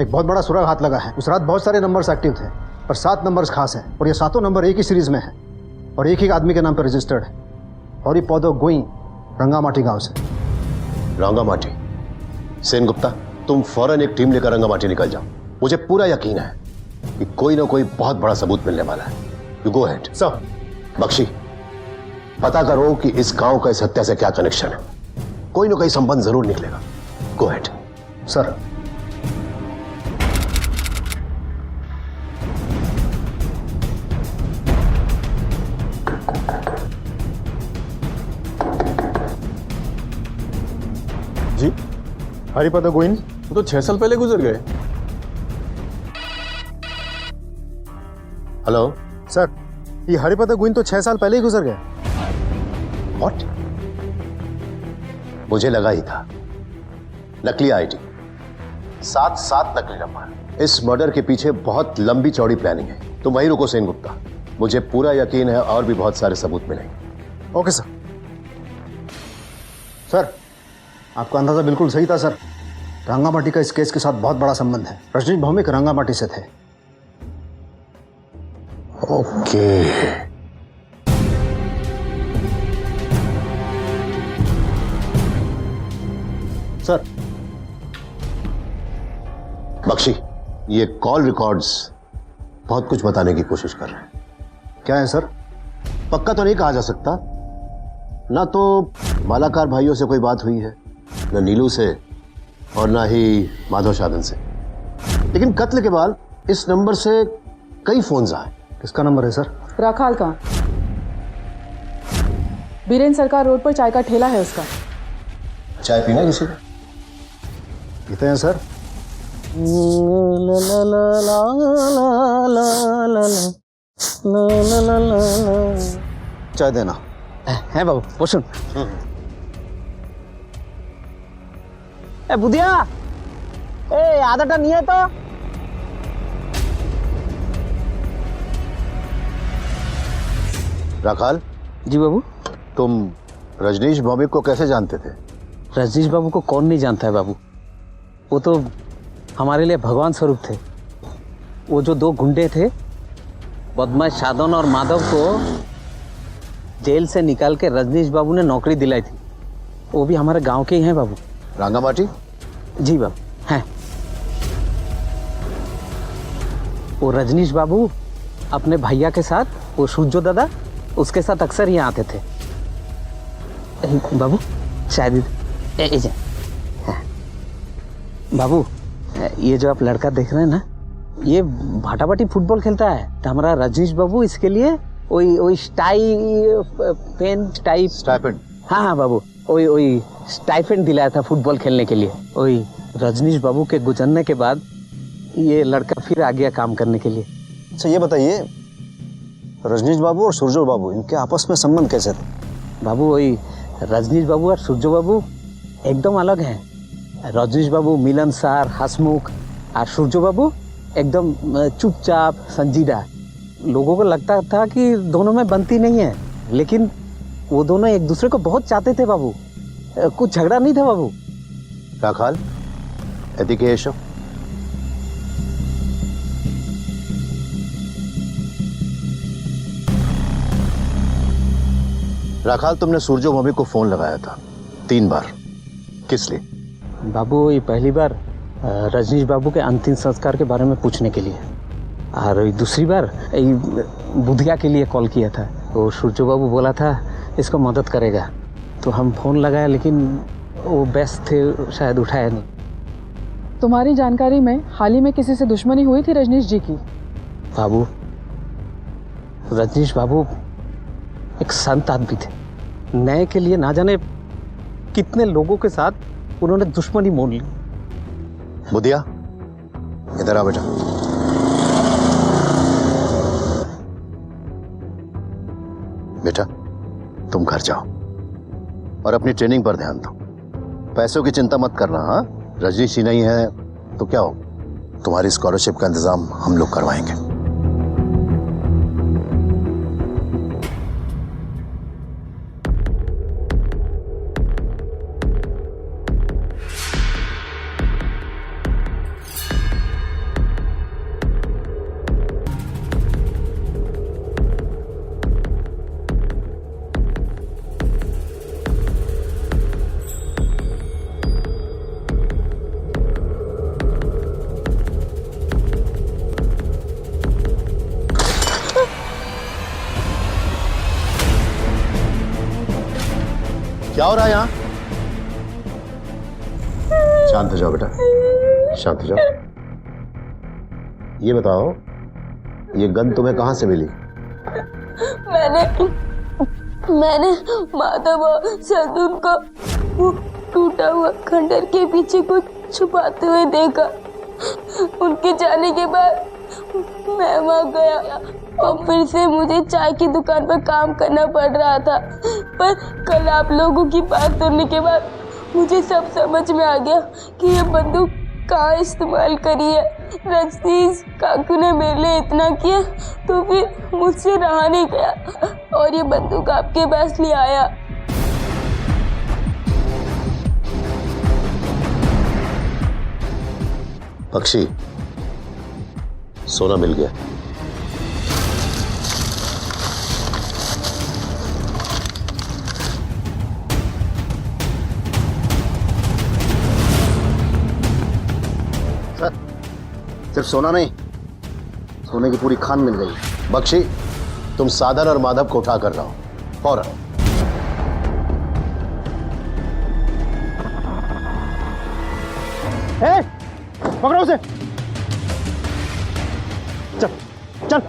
Speaker 23: एक बहुत बड़ा सुराग हाथ लगा है। उस रात बहुत सारे नंबर्स एक्टिव थे, पर 7 नंबर्स खास हैं और ये 7 नंबर एक ही सीरीज में है और एक ही आदमी के नाम पर रजिस्टर्ड है। और ये पौधो गोई रंगामाटी गांव से।
Speaker 11: रंगामाटी? सेन गुप्ता, तुम फौरन एक टीम लेकर रंगामाटी निकल जाओ। मुझे पूरा यकीन है कि कोई ना कोई बहुत बड़ा सबूत मिलने वाला है। You go ahead.
Speaker 23: Sir.
Speaker 11: Bakshi, पता करो कि इस गांव का इस हत्या से क्या कनेक्शन है। कोई ना कोई संबंध जरूर निकलेगा। गो अहेड।
Speaker 23: सर।
Speaker 24: जी हरिपद गोइन
Speaker 20: वो तो 6 साल पहले गुजर गए।
Speaker 11: हेलो
Speaker 24: सर, ये हरिपद गोइन तो 6 साल पहले ही गुजर गए।
Speaker 11: व्हाट? मुझे लगा ही था। नकली आईडी, 7 नकली नंबर। इस मर्डर के पीछे बहुत लंबी चौड़ी प्लानिंग है। तुम वहीं रुको सेन गुप्ता, मुझे पूरा यकीन है और भी बहुत सारे सबूत मिलेंगे।
Speaker 23: Okay sir. सर, आपका अंदाजा बिल्कुल सही था सर। रंगामाटी का इस केस के साथ बहुत बड़ा संबंध है। रजनीश भौमिक रंगामाटी से थे।
Speaker 11: ओके।
Speaker 23: सर।
Speaker 11: बख्शी, ये कॉल रिकॉर्ड्स बहुत कुछ बताने की कोशिश कर रहे हैं।
Speaker 23: क्या है सर?
Speaker 11: पक्का तो नहीं कहा जा सकता। ना तो मालाकार भाइयों से कोई बात हुई है, ना नीलू से और ना ही माधव शादन से। लेकिन कत्ल के बाद इस नंबर से कई फोन्स आए।
Speaker 23: किसका नंबर है सर?
Speaker 8: राखाल का। बीरेन्द्र सरकार रोड पर चाय का ठेला है उसका।
Speaker 11: चाय पीना है किसी को?
Speaker 23: पीते हैं सर। चाय देना
Speaker 2: है बाबू। वो सुन। ए बुधिया, ए आधा टन नहीं है तो।
Speaker 11: राखाल।
Speaker 2: जी बाबू।
Speaker 11: तुम रजनीश भौमिक को कैसे जानते थे?
Speaker 2: रजनीश बाबू को कौन नहीं जानता है बाबू। वो तो हमारे लिए भगवान स्वरूप थे। वो जो 2 गुंडे थे, बदमाश शादन और माधव को जेल से निकाल के रजनीश बाबू ने नौकरी दिलाई थी। वो भी हमारे गांव के ही हैं बाबू।
Speaker 11: रंगामाटी?
Speaker 2: जी बाबू हैं। वो रजनीश बाबू अपने भैया के साथ, वो सूर्यो दादा, उसके साथ अक्सर यहाँ आते थे। बाबू शायद बाबू, ये जो आप लड़का देख रहे हैं ना, ये भाटाभाटी फुटबॉल खेलता है। तो हमारा रजनीश बाबू इसके लिए वही स्टाइपेंड। हाँ बाबू, वही स्टाइपेंड दिलाया था फुटबॉल खेलने के लिए। वही रजनीश बाबू के गुजरने के बाद ये लड़का फिर आ गया काम करने के लिए।
Speaker 23: अच्छा ये बताइए, रजनीश बाबू और सूर्यो बाबू इनके आपस में संबंध कैसे थे?
Speaker 2: बाबू वही रजनीश बाबू और सूर्यो बाबू एकदम अलग हैं। रजनीश बाबू मिलनसार, हंसमुख, और सूर्यो बाबू एकदम चुपचाप, संजीदा। लोगों को लगता था कि दोनों में बनती नहीं है, लेकिन वो दोनों एक दूसरे को बहुत चाहते थे बाबू। कुछ झगड़ा नहीं था बाबू।
Speaker 11: राखाल, एदिके एशो। राखाल, तुमने सूर्यो भौमिक को फोन लगाया था 3 बार, किस लिए?
Speaker 2: बाबू ये पहली बार रजनीश बाबू के अंतिम संस्कार के बारे में पूछने के लिए, और दूसरी बार बुधिया के लिए कॉल किया था। वो सूर्यो बाबू बोला था इसको मदद करेगा, तो हम फोन लगाया, लेकिन वो व्यस्त थे, शायद उठाया नहीं।
Speaker 8: तुम्हारी जानकारी में हाल ही में किसी से दुश्मनी हुई थी रजनीश जी की?
Speaker 2: बाबू, रजनीश बाबू एक संत आदमी थे। न्याय के लिए ना जाने कितने लोगों के साथ उन्होंने दुश्मनी मोल ली।
Speaker 11: बुधिया, इधर आ बेटा। बेटा, तुम घर जाओ और अपनी ट्रेनिंग पर ध्यान दो। पैसों की चिंता मत करना। हाँ, रजनीश ही नहीं है तो क्या हो, तुम्हारी स्कॉलरशिप का इंतजाम हम लोग करवाएंगे। क्या हो रहा है यहाँ? शांत हो जाओ बेटा, शांत हो जाओ। ये बताओ, ये गन तुम्हें कहां से मिली?
Speaker 3: मैंने माधव और सदुन को वो टूटा हुआ खंडर के पीछे कुछ छुपाते हुए देखा। उनके जाने के बाद मैं वहां गया और फिर से मुझे चाय की दुकान पर काम करना पड़ रहा था। पर कल आप लोगों की बात सुनने के बाद मुझे सब समझ में आ गया कि ये बंदूक कहाँ इस्तेमाल करी है। रजनीश काकू ने मेरे लिए इतना किया तो फिर मुझसे रहा नहीं गया और ये बंदूक आपके पास ले आया।
Speaker 11: पक्षी, सोना मिल गया। सर, सिर्फ सोना नहीं, सोने की पूरी खान मिल गई। बख्शी, तुम साधन और माधव को उठा कर लाओ फौरन।
Speaker 7: पकड़ो उसे। चल चल।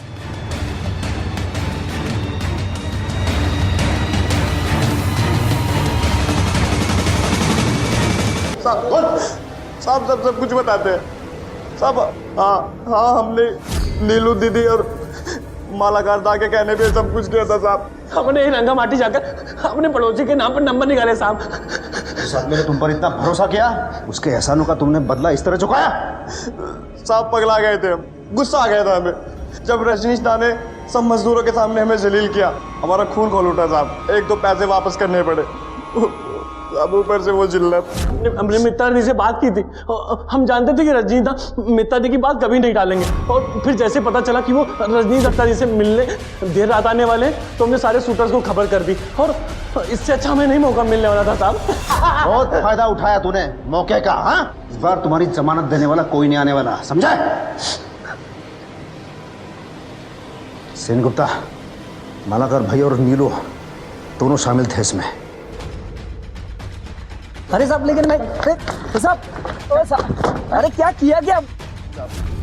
Speaker 22: साहब सब कुछ बताते हैं साहब। हाँ हमने नीलू दीदी और मालाकार दा के कहने पे सब कुछ किया था साहब।
Speaker 7: हमने ही रंगा माटी जाकर अपने पड़ोसी के नाम पर नंबर निकाले साहब।
Speaker 23: साहब ने तुम पर इतना भरोसा किया, उसके एहसानों का तुमने बदला इस तरह चुकाया?
Speaker 22: साहब पगला गए थे हम, गुस्सा आ गया था हमें जब रजनीश दा ने सब मजदूरों के सामने हमें जलील किया। हमारा खून खोल उठा साहब, एक दो पैसे वापस करने पड़े। अब ऊपर से वो जिल्लत।
Speaker 7: हमने मित्ता दी से बात की थी, हम जानते थे कि रजनीश दा मित्ता दी की बात कभी नहीं टालेंगे। और फिर जैसे पता चला कि वो रजनीश दत्ता जी से मिलने देर रात आने वाले, तो हमने सारे शूटर्स को खबर कर दी। और इससे अच्छा हमें नहीं मौका मिलने वाला था साहब।
Speaker 23: बहुत फायदा उठाया तूने मौके का। हाँ, इस बार तुम्हारी जमानत देने वाला कोई नहीं आने वाला, समझा? सेन गुप्ता, मालाकार भाई और नीलू दोनों शामिल थे इसमें।
Speaker 6: अरे साहब, लेकिन मैं साहब, अरे क्या किया क्या?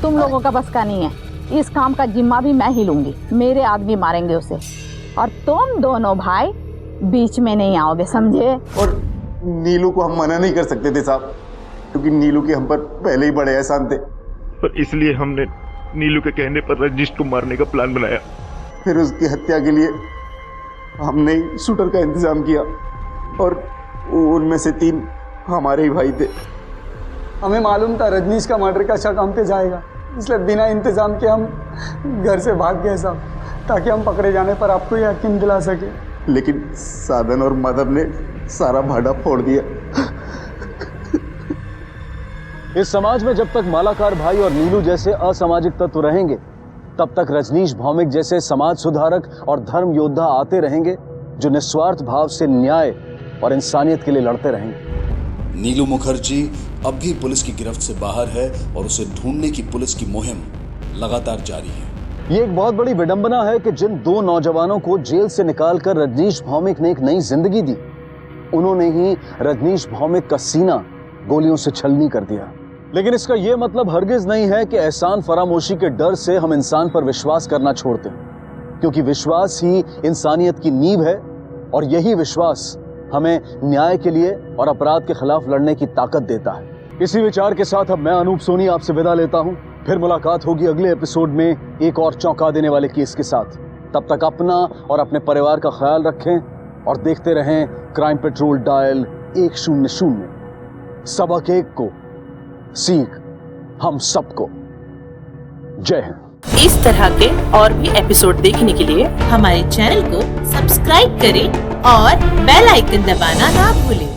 Speaker 5: तुम लोगों का बस का नहीं है, इस काम का जिम्मा भी मैं ही लूंगी। मेरे आदमी मारेंगे उसे और तुम दोनों भाई बीच में नहीं आओगे, समझे?
Speaker 22: और नीलू को हम मना नहीं कर सकते थे साहब, क्योंकि नीलू के हम पर पहले ही बड़े एहसान थे।
Speaker 12: पर इसलिए हमने नीलू के कहने पर रजनीश को मारने का प्लान बनाया।
Speaker 22: फिर उसकी हत्या के लिए हमने ही शूटर का इंतजाम किया और उनमें से 3 हमारे ही भाई थे।
Speaker 13: हमें मालूम था रजनीश का मर्डर का शक हम पे जाएगा, इसलिए बिना इंतजाम के हम घर से भाग गए साहब, ताकि हम पकड़े जाने पर आपको यकीन दिला सके।
Speaker 22: लेकिन साधन और माधव ने सारा भाड़ा फोड़ दिया।
Speaker 4: इस समाज में जब तक मालाकार भाई और नीलू जैसे असामाजिक तत्व रहेंगे, तब तक रजनीश भौमिक जैसे समाज सुधारक और धर्म योद्धा आते रहेंगे, जो निस्वार्थ भाव से न्याय और इंसानियत के लिए लड़ते रहेंगे।
Speaker 14: नीलू मुखर्जी अब भी पुलिस की गिरफ्त से बाहर है और उसे ढूंढने की पुलिस की मुहिम लगातार जारी है।
Speaker 4: ये एक बहुत बड़ी विडंबना है कि जिन 2 नौजवानों को जेल से निकालकर रजनीश भौमिक ने एक नई जिंदगी दी, उन्होंने ही रजनीश भौमिक का सीना गोलियों से छलनी कर दिया। लेकिन इसका यह मतलब हरगिज नहीं है कि एहसान फरामोशी के डर से हम इंसान पर विश्वास करना छोड़ते हैं, क्योंकि विश्वास ही इंसानियत की नींव है और यही विश्वास हमें न्याय के लिए और अपराध के खिलाफ लड़ने की ताकत देता है। इसी विचार के साथ अब मैं अनूप सोनी आपसे विदा लेता हूं। फिर मुलाकात होगी अगले एपिसोड में एक और चौंका देने वाले केस के साथ। तब तक अपना और अपने परिवार का ख्याल रखें और देखते रहें क्राइम पेट्रोल डायल 100। सबक एक को, सीख हम सबको। जय हिंद।
Speaker 15: इस तरह के और भी एपिसोड देखने के लिए हमारे चैनल को सब्सक्राइब करें और बेल आइकन दबाना ना भूलें।